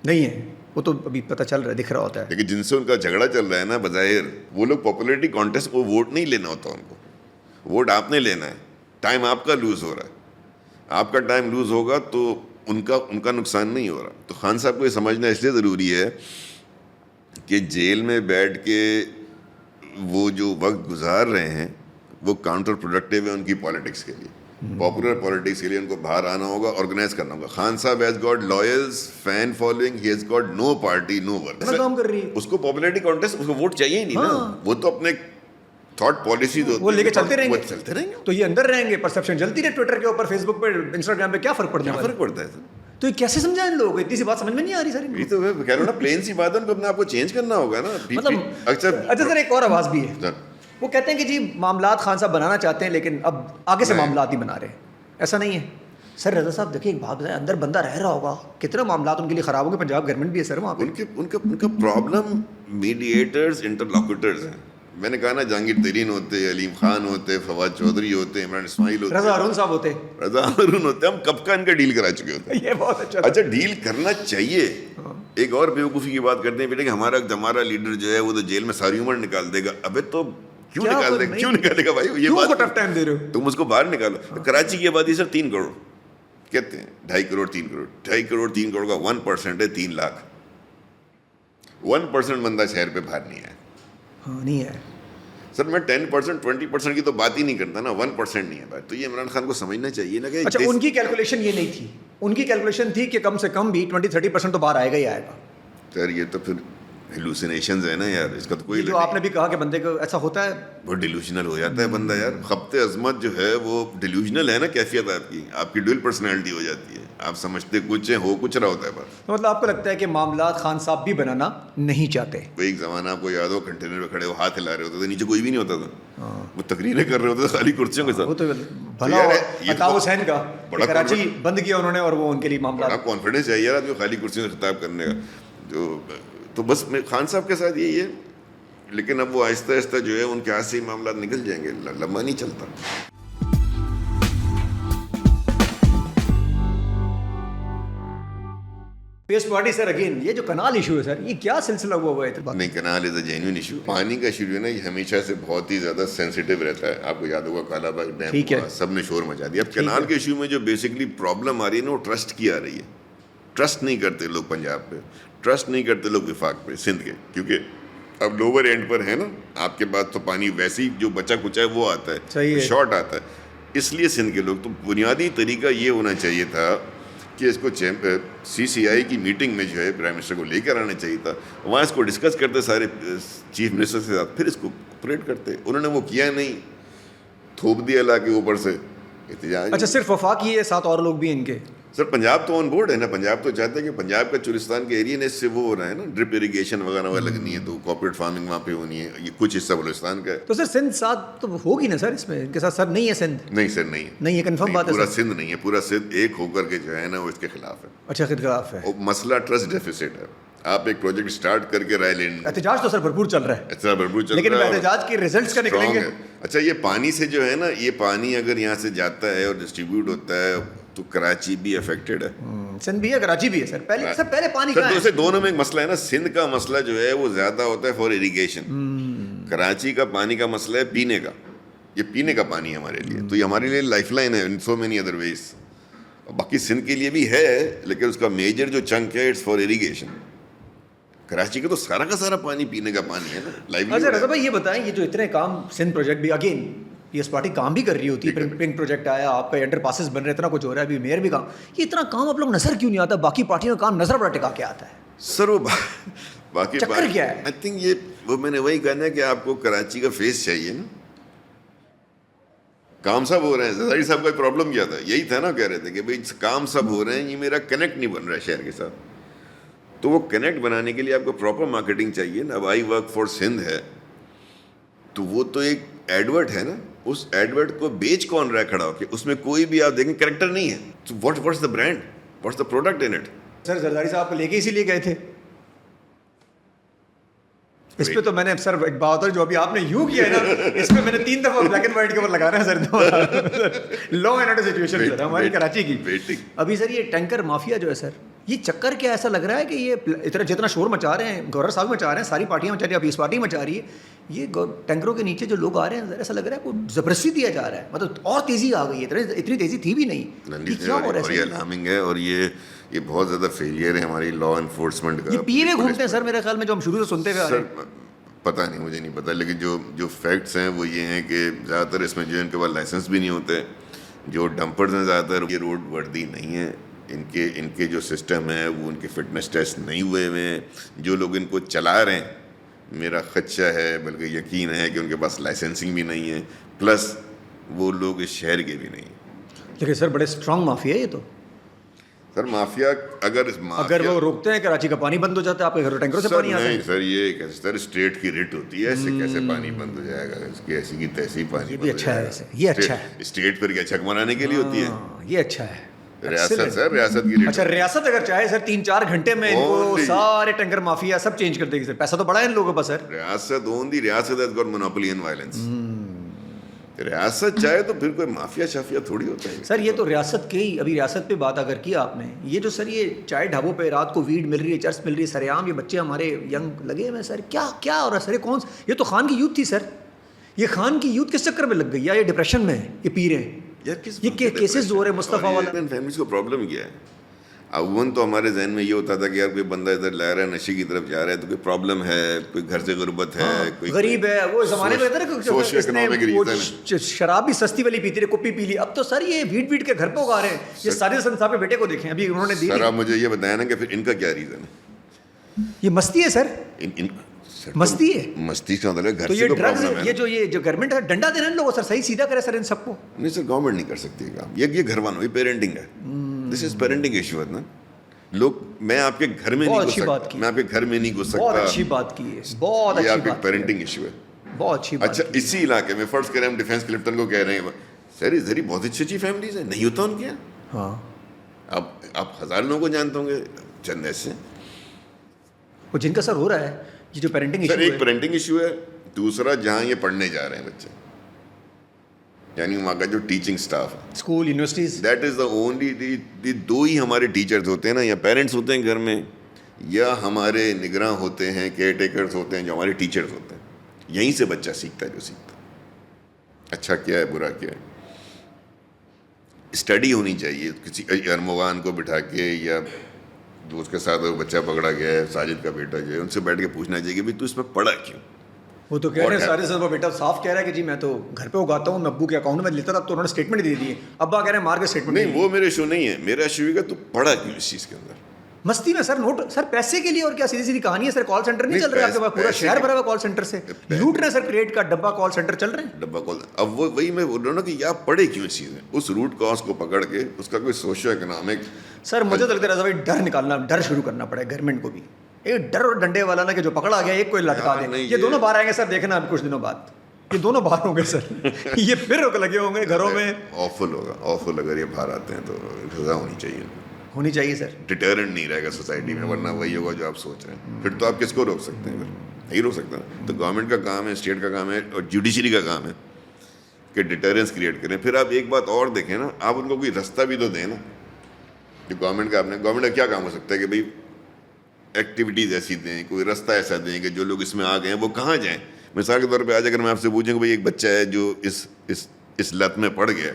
Speaker 2: نہیں ہے, وہ تو ابھی پتہ چل رہا ہے, دکھ رہا ہوتا ہے.
Speaker 1: لیکن جن سے ان کا جھگڑا چل رہا ہے نا بظاہر وہ لوگ پاپولیرٹی کانٹیسٹ کو ووٹ نہیں لینا ہوتا, ان کو ووٹ آپ نے لینا ہے. ٹائم آپ کا لوز ہو رہا ہے, آپ کا ٹائم لوز ہوگا تو ان کا نقصان نہیں ہو رہا. تو خان صاحب کو یہ سمجھنا اس لیے ضروری ہے کہ جیل میں بیٹھ کے وہ جو وقت گزار رہے ہیں وہ کاؤنٹر پروڈکٹیو ہے ان کی پالیٹکس کے لیے. پاپولر پالیٹکس کے لیے ان کو باہر آنا ہوگا, آرگنائز کرنا ہوگا. خان صاحب has got loyals, fan following, he has got no party, no work.
Speaker 2: کام کر رہی ہے
Speaker 1: اس کو پاپولیرٹی کانٹیسٹ, اس کو ووٹ چاہیے ہی نہیں نا. وہ تو اپنے تھاٹ پالیسیز ہوتی ہیں,
Speaker 2: وہ لے کے چلتے رہیں
Speaker 1: گے.
Speaker 2: تو یہ اندر رہیں گے, پرسیپشن جلتی رہے. ٹویٹر کے اوپر, فیس بک پہ, انسٹاگرام پہ کیا فرق پڑتا ہے؟
Speaker 1: فرق پڑتا ہے سر.
Speaker 2: تو یہ کیسے سمجھائیں ان لوگوں کو؟ اتنی سی بات سمجھ میں نہیں آ رہی سر.
Speaker 1: یہ تو کہہ رہا ہوں نا, پلین سی بات ہے, ان کو اپنے آپ کو چینج کرنا ہوگا نا.
Speaker 2: مطلب اچھا سر ایک اور آواز بھی ہے, وہ کہتے ہیں کہ جی معاملات خان صاحب بنانا چاہتے ہیں لیکن اب آگے سے معاملات ہی بنا رہے ہیں. ایسا نہیں ہے سر. رضا صاحب دیکھیں, ایک بات بتائیں, اندر بندہ رہ رہا ہوگا, کتنے معاملات ان کے لیے خراب ہوں گے. پنجاب گورنمنٹ بھی ہے سر وہاں پہ.
Speaker 1: ان کا پرابلم میڈیٹرز, انٹرلاکوٹرز ہیں. میں نے کہا نا, جہانگیر ترین ہوتے, علیم خان ہوتے, فواد چودھری ہوتے, عمران اسماعیل ہوتے,
Speaker 2: رضا ہارون صاحب ہوتے,
Speaker 1: ہم کب کا ان کا ڈیل کرا چکے ہوتے.
Speaker 2: یہ بہت اچھا.
Speaker 1: اچھا ڈیل کرنا چاہیے. ایک اور بیوقوفی کی بات کرتے ہیں بیٹے کہ ہمارا لیڈر جو ہے وہ تو جیل میں ساری عمر نکال دے گا. ابے تو کیوں نکالے گا بھائی؟ یہ بات
Speaker 2: ٹف ٹائم دے رہے ہو
Speaker 1: تم اس کو باہر نکالو. کراچی کی آبادی سر 3 کروڑ کہتے ہیں, 2.5 کروڑ 3 کروڑ, 2.5 کروڑ 3 کروڑ کا 1% ہے 3 لاکھ. 1% بندہ شہر پہ باہر نہیں آیا.
Speaker 2: ہاں نہیں ہے
Speaker 1: سر. میں 10% 20% کی تو بات ہی نہیں کرتا نا, 1% نہیں ہے بات. تو یہ عمران خان کو سمجھنا چاہیے نا کہ
Speaker 2: اچھا ان کی کیلکولیشن یہ نہیں تھی. ان کی کیلکولیشن تھی کہ کم سے کم بھی 20-30% تو باہر آئے گا ہی آئے گا.
Speaker 1: سر یہ تو پھر ہیلوسینیشنز ہے نا یار, اس کا تو کوئی
Speaker 2: جو آپ نے بھی کہا کہ بندے کو ایسا ہوتا ہے,
Speaker 1: وہ ڈیلوژنل ہو جاتا ہے بندہ یار. خبت عظمت جو ہے وہ ڈیلوژنل ہے نا, کیفیت آپ کی ڈوئل پرسنالٹی ہو جاتی ہے. آپ سمجھتے کچھ ہیں, ہو کچھ رہا ہوتا ہے. بس
Speaker 2: مطلب آپ کو لگتا ہے کہ معاملات خان صاحب بھی بنانا نہیں چاہتے.
Speaker 1: وہ ایک زمانہ آپ کو یاد ہو, کنٹینر پہ کھڑے ہو, ہاتھ ہلا رہے ہوتے تھے, نیچے کوئی بھی نہیں ہوتا تھا, وہ تقریریں کر رہے ہوتے تھے خالی کرسیوں کے ساتھ.
Speaker 2: وہ تو بھلا عطاء حسین کا کراچی بند کیا انہوں نے, اور وہ ان کے لیے معاملات.
Speaker 1: کانفیڈنس چاہیے یار آپ کو خالی کرسیوں سے خطاب کرنے کا. تو بس میں خان صاحب کے ساتھ یہی ہے. لیکن اب وہ آہستہ آہستہ جو ہے ان کے ہاتھ سے ہی معاملات نکل جائیں گے, لمبا نہیں چلتا.
Speaker 2: پیس پارٹی سر اگین یہ جو کنال ایشو ہے سر, یہ کیا سلسلہ ہوا ہے؟
Speaker 1: نہیں, کنال از اے جینوئن ایشو. پانی کا ایشو جو ہے نا یہ ہمیشہ سے بہت ہی زیادہ سینسیٹیو رہتا ہے. آپ کو یاد ہوگا کالا باغ ڈیم سب نے شور مچا دیا. اب کنال کے ایشو میں جو بیسکلی پرابلم آ رہی ہے نا وہ ٹرسٹ کی آ رہی ہے. ٹرسٹ نہیں کرتے لوگ پنجاب پہ, ٹرسٹ نہیں کرتے لوگ وفاق پہ, سندھ کے, کیونکہ اب لوور اینڈ پر ہے نا آپ کے پاس تو پانی ویسے ہی جو بچا کچا ہے وہ آتا ہے, شارٹ آتا ہے. اس لیے سندھ کے لوگ, تو بنیادی طریقہ یہ ہونا چاہیے تھا کہ اس کو CCI کی میٹنگ میں جو ہے پرائم منسٹر کو لے کر آنا چاہیے تھا. وہاں اس کو ڈسکس کرتے سارے چیف منسٹر کے ساتھ, پھر اس کو آپریٹ کرتے. انہوں نے وہ کیا نہیں, تھوپ دیا لا کے اوپر سے احتجاج.
Speaker 2: اچھا صرف وفاق ہی ہے, 7 اور لوگ بھی ان کے؟
Speaker 1: سر پنجاب تو آن بورڈ ہے نا. پنجاب تو چاہتے ہیں کہ پنجاب کا چولستان کے ایریا نے اس سے وہ ہو رہا ہے نا, ڈرپ اریگیشن وغیرہ وغیرہ لگنی ہے, تو کوپریٹ فارمنگ وہاں پہ ہونی ہے. یہ کچھ حصہ بلوچستان کا ہے.
Speaker 2: تو سر سندھ ساتھ تو ہوگی نا سر, اس میں ان کے ساتھ سر نہیں ہے سندھ؟
Speaker 1: نہیں سر نہیں ہے.
Speaker 2: نہیں یہ کنفرم بات ہے.
Speaker 1: پورا سندھ نہیں ہے, پورا سندھ ایک ہو کر کے جو ہے نا وہ اس کے خلاف ہے.
Speaker 2: اچھا خلاف ہے.
Speaker 1: مسئلہ ٹرسٹ ڈیفیسٹ ہے. آپ ایک پروجیکٹ سٹارٹ کر کے رائے لینڈ,
Speaker 2: احتجاج تو سر بھرپور چل رہا ہے,
Speaker 1: اچھا بھرپور چل رہا ہے,
Speaker 2: لیکن احتجاج کے ریزلٹس کا نکلیں گے.
Speaker 1: اچھا یہ پانی سے جو ہے نا, یہ پانی اگر یہاں سے جاتا ہے اور ڈسٹریبیوٹ ہوتا ہے تو کراچی بھی افیکٹڈ ہے,
Speaker 2: سندھ بھی ہے, کراچی بھی ہے. سر پہلے پانی کا
Speaker 1: ہے. دونوں میں ایک مسئلہ ہے نا. سندھ کا مسئلہ جو ہے وہ زیادہ ہوتا ہے فار اریگیشن. کراچی کا پانی کا مسئلہ ہے پینے کا. یہ پینے کا پانی ہے ہمارے لیے, تو یہ ہمارے لیے لائف لائن ہے ان سو مینی ادر ویز. باقی سندھ کے لیے بھی ہے, لیکن اس کا میجر جو چنک ہے اٹس فار اریگیشن. کراچی کا تو سارا کا سارا پانی پینے کا پانی ہے نا.
Speaker 2: اچھا رضا بھائی یہ بتائیں, یہ جو اتنے کام سندھ پروجیکٹ بھی اگین PS پارٹی کام بھی کر رہی ہوتی ہے, پنک پروجیکٹ آیا, آپ کا انڈر پاسز بن رہے, اتنا کچھ ہو رہا ہے, ابھی میئر بھی کام, یہ اتنا کام آپ لوگ نظر کیوں نہیں آتا؟ باقی پارٹیوں کا کام نظر بڑا ٹکا کے آتا ہے
Speaker 1: سر. وہ باقی
Speaker 2: چکر کیا ہے؟
Speaker 1: آئی تھنک یہ وہ میں نے وہی کہنا ہے کہ آپ کو کراچی کا فیس چاہیے نا. کام سب ہو رہے ہیں. زرداری صاحب کا پرابلم کیا تھا, یہی تھا نا, کہہ رہے تھے کہ بھائی کام سب ہو رہے ہیں, یہ میرا کنیکٹ نہیں بن رہا ہے شہر کے ساتھ. تو وہ کنیکٹ بنانے کے لیے آپ کو پراپر مارکیٹنگ چاہیے نا. اب آئی ورک فار سندھ ہے تو وہ تو ایک ایڈورٹ ہے نا, اس ایڈورٹ کو بیچ کون رہا ہے کھڑا ہو کے, اس میں کوئی بھی آپ دیکھیں کریکٹر نہیں ہے. تو what's the brand, What's the product in it?
Speaker 2: سر زرداری صاحب کو لے کے اسی لیے گئے تھے. اس پہ تو میں نے سر ایک بات جو ابھی آپ نے یوں کیا ہے نا, اس پہ میں نے 3 دفعہ بلیک اینڈ وائٹ کے اوپر لگا رہا ہے سر. لا اینڈ آرڈر سچویشن سر ہماری کراچی کی. ابھی سر یہ ٹینکر مافیا جو ہے سر, یہ چکر کیا ایسا لگ رہا ہے کہ یہ اتنا جتنا شور مچا رہے ہیں, گورنر صاحب مچا رہے ہیں, ساری پارٹیاں مچا رہی ہیں, ابھی اس پارٹی مچا رہی ہے, یہ ٹینکروں کے نیچے جو لوگ آ رہے ہیں ایسا لگ رہا ہے کوئی زبردستی دیا جا رہا ہے, مطلب اور تیزی آ گئی ہے, اتنی تیزی تھی بھی نہیں. یہ کیا ہو رہا ہے؟
Speaker 1: یہ الارمنگ ہے اور یہ بہت زیادہ فیلئر ہے ہماری لا انفورسمنٹ کا.
Speaker 2: یہ پی ہوئے گھومتے ہیں سر میرے خیال میں, جو ہم شروع سے سنتے ہوئے آ رہے ہیں.
Speaker 1: پتہ نہیں, مجھے نہیں پتہ, لیکن جو فیکٹس ہیں وہ یہ ہیں کہ زیادہ تر اس میں جو ان کے پاس لائسنس بھی نہیں ہوتے, جو ڈمپرز ہیں زیادہ تر یہ روڈ وردی نہیں ہیں, ان کے جو سسٹم ہے وہ ان کے فٹنس ٹیسٹ نہیں ہوئے ہوئے ہیں. جو لوگ ان کو چلا رہے ہیں, میرا خدشہ ہے بلکہ یقین ہے کہ ان کے پاس لائسنسنگ بھی نہیں ہے, پلس وہ لوگ اس شہر کے بھی نہیں ہیں.
Speaker 2: لیکن سر بڑے اسٹرانگ مافیا ہے یہ تو.
Speaker 1: سر مافیا
Speaker 2: اگر وہ روکتے ہیں کراچی کا پانی بند ہو جاتا ہے, آپ کے گھر ٹینکروں سے پانی آتا ہے.
Speaker 1: نہیں سر, یہ کیسے سر اسٹیٹ کی ریٹ ہوتی ہے, ایسے کیسے پانی بند ہو جائے گا, اس کی ایسی کی تیسی پانی.
Speaker 2: یہ بھی اچھا ہے ویسے, یہ اچھا ہے.
Speaker 1: اسٹیٹ پر کیا چھک مرانے کے لیے ہوتی ہے,
Speaker 2: یہ اچھا ہے.
Speaker 1: ریاست سر, ریاست کی ریٹ.
Speaker 2: اچھا ریاست اگر چاہے سر 3-4 گھنٹے میں ان کو سارے ٹینکر مافیا سب چینج کر دے گی سر, پیسہ تو بڑا ہے ان لوگوں کے پاس سر.
Speaker 1: ریاست ریاست has got monopoly in violence. ریاست چاہے تو پھر کوئی مافیا شافیا تھوڑی ہوتا ہے
Speaker 2: سر. یہ تو ریاست کے ہی, ابھی ریاست پہ بات اگر کیا آپ نے, یہ جو سر یہ چائے ڈھابوں پہ رات کو ویڈ مل رہی ہے, چرس مل رہی ہے, سر عام یہ بچے ہمارے ینگ لگے ہوئے سر, کیا ہو رہا ہے سر؟ کون یہ تو خان کی یوتھ تھی سر, یہ خان کی یوتھ کس چکر میں لگ گئی, یا یہ ڈپریشن میں ہے, یہ پی رہے ہیں, یہ کیسز جو ہو رہے ہیں مصطفیٰ والا.
Speaker 1: فیملیز کو پرابلم کیا ہے؟ اول تو ہمارے ذہن میں یہ ہوتا تھا کہ یار کوئی بندہ ادھر لا رہا ہے, نشے کی طرف جا رہا ہے تو کوئی پرابلم ہے, کوئی گھر سے غربت ہے, کوئی
Speaker 2: غریب ہے. وہ زمانے میں
Speaker 1: سوشل اکنامک ریزن,
Speaker 2: شراب بھی سستی والی پیتی رہے, کپی پی لی. اب تو سر یہ ویٹ کے گھر پہ اگا رہے ہیں. یہ سارے صاحب کے بیٹے کو دیکھیں, ابھی انہوں نے دی.
Speaker 1: سر آپ مجھے یہ بتایا نا کہ پھر ان کا کیا ریزن ہے؟
Speaker 2: یہ مستی ہے سر, مستی ہے.
Speaker 1: مستی کا مطلب گھر
Speaker 2: تو
Speaker 1: سے
Speaker 2: یہ ڈرگز, یہ جو گورنمنٹ ہے ڈنڈا دینا ان لوگوں سر, صحیح سیدھا کرے سر ان سب کو.
Speaker 1: نہیں سر, گورنمنٹ نہیں کر سکتی کام, یہ گھر والوں, یہ پیرنٹنگ ہے. دس از پیرنٹنگ ایشو ہے نا. لوگ, میں آپ کے گھر میں نہیں گھس سکتا, میں آپ کے گھر میں نہیں گھس سکتا.
Speaker 2: بہت اچھی بات کی ہے, بہت اچھی بات.
Speaker 1: یہ آپ کی پیرنٹنگ ایشو ہے,
Speaker 2: بہت اچھی بات.
Speaker 1: اچھا اسی علاقے میں فرض کریں ہم ڈیفینس کلپٹن کو کہہ رہے ہیں سر ادھر ہی بہت اچھی فیملیز ہیں, نہیں ہوتا ان کے یہاں.
Speaker 2: ہاں,
Speaker 1: آپ 1000 لوگوں کو جانتے ہوں گے, چند ایسے
Speaker 2: وہ جن کا سر ہو رہا ہے یہ جو پیرنٹنگ ایشو
Speaker 1: ہے. ایک پیرنٹنگ ایشو ہے, دوسرا جہاں یہ پڑھنے جا رہے ہیں بچے, یعنی وہاں کا جو ٹیچنگ اسٹاف ہے,
Speaker 2: school, universities, that is
Speaker 1: the only, دو ہی ہمارے ٹیچرز ہوتے ہیں نا, یا پیرنٹس ہوتے ہیں گھر میں, یا ہمارے نگراں ہوتے ہیں, کیئر ٹیکرز ہوتے ہیں جو ہمارے ٹیچرز ہوتے ہیں. یہیں سے بچہ سیکھتا ہے جو سیکھتا ہے, اچھا کیا ہے برا کیا ہے. اسٹڈی ہونی چاہیے. کسی ارمغان کو بٹھا کے یا دوست کے ساتھ بچہ پکڑا گیا ہے, ساجد کا بیٹا جو ہے, ان سے بیٹھ کے پوچھنا چاہیے کہ بھائی تو اس میں پڑھا کیوں.
Speaker 2: وہ تو کہہ رہے ہیں سارے سے بیٹا صاف کہہ رہا ہے کہ جی میں تو گھر پہ اگاتا ہوں, میں ابو کے اکاؤنٹ میں لیتا تھا, اب تو انہوں نے اسٹیٹمنٹ دے دی ہے. ابا کہہ رہے ہیں مار کے اسٹیٹمنٹ.
Speaker 1: نہیں, وہ میرے ایشو نہیں ہے, میرا ایشو ہے کہ تو پڑھا کیوں اس چیز کے اندر.
Speaker 2: مستی میں سر, نوٹ سر پیسے کے لیے, اور کیا سیدھی کہانی ہے سر. کال سینٹر نہیں چل رہا ہے آپ کے پاس, پورا شہر بھرا ہوا کال سینٹر سے, لوٹ رہے ہیں سر, کریڈٹ کا ڈبہ کال سینٹر چل رہے ہیں,
Speaker 1: ڈبہ کال. اب وہی میں بول رہا ہوں نا کہ آپ پڑھے کیوں اس چیز میں, اس روٹ کاز کو پکڑ کے اس کا کوئی سوشو اکنامک.
Speaker 2: سر مجھے تو لگتا ہے رضا بھائی ڈر نکالنا, ڈر شروع کرنا پڑے گورنمنٹ کو بھی. ایک ڈر اور ڈنڈے والا نا کہ جو پکڑا گیا ایک کو لٹکا دیں, یہ دونوں باہر آئیں گے سر, دیکھنا اب کچھ دنوں بعد یہ دونوں باہر ہوں گے سر. یہ پھر لگے ہوں گے گھروں میں.
Speaker 1: آفل ہوگا, آفل. اگر یہ باہر آتے ہیں تو سزا ہونی چاہیے
Speaker 2: سر.
Speaker 1: ڈیٹرنٹ نہیں رہے گا سوسائٹی میں, ورنہ وہی ہوگا جو آپ سوچ رہے ہیں. پھر تو آپ کس کو روک سکتے ہیں؟ نہیں روک سکتا. تو گورنمنٹ کا کام ہے, اسٹیٹ کا کام ہے, اور جوڈیشری کا کام ہے کہ ڈیٹرنس کریٹ کریں. پھر آپ ایک بات اور دیکھیں نا, آپ ان کو کوئی رستہ بھی تو دیں نا. جو گورنمنٹ کا کیا کام ہو سکتا ہے کہ بھائی ایکٹیویٹیز ایسی دیں, کوئی رستہ ایسا دیں کہ جو لوگ اس میں آ گئے ہیں وہ کہاں جائیں. مثال کے طور پہ آج اگر میں آپ سے پوچھوں کہ بھائی ایک بچہ ہے جو اس لت میں پڑ گیا,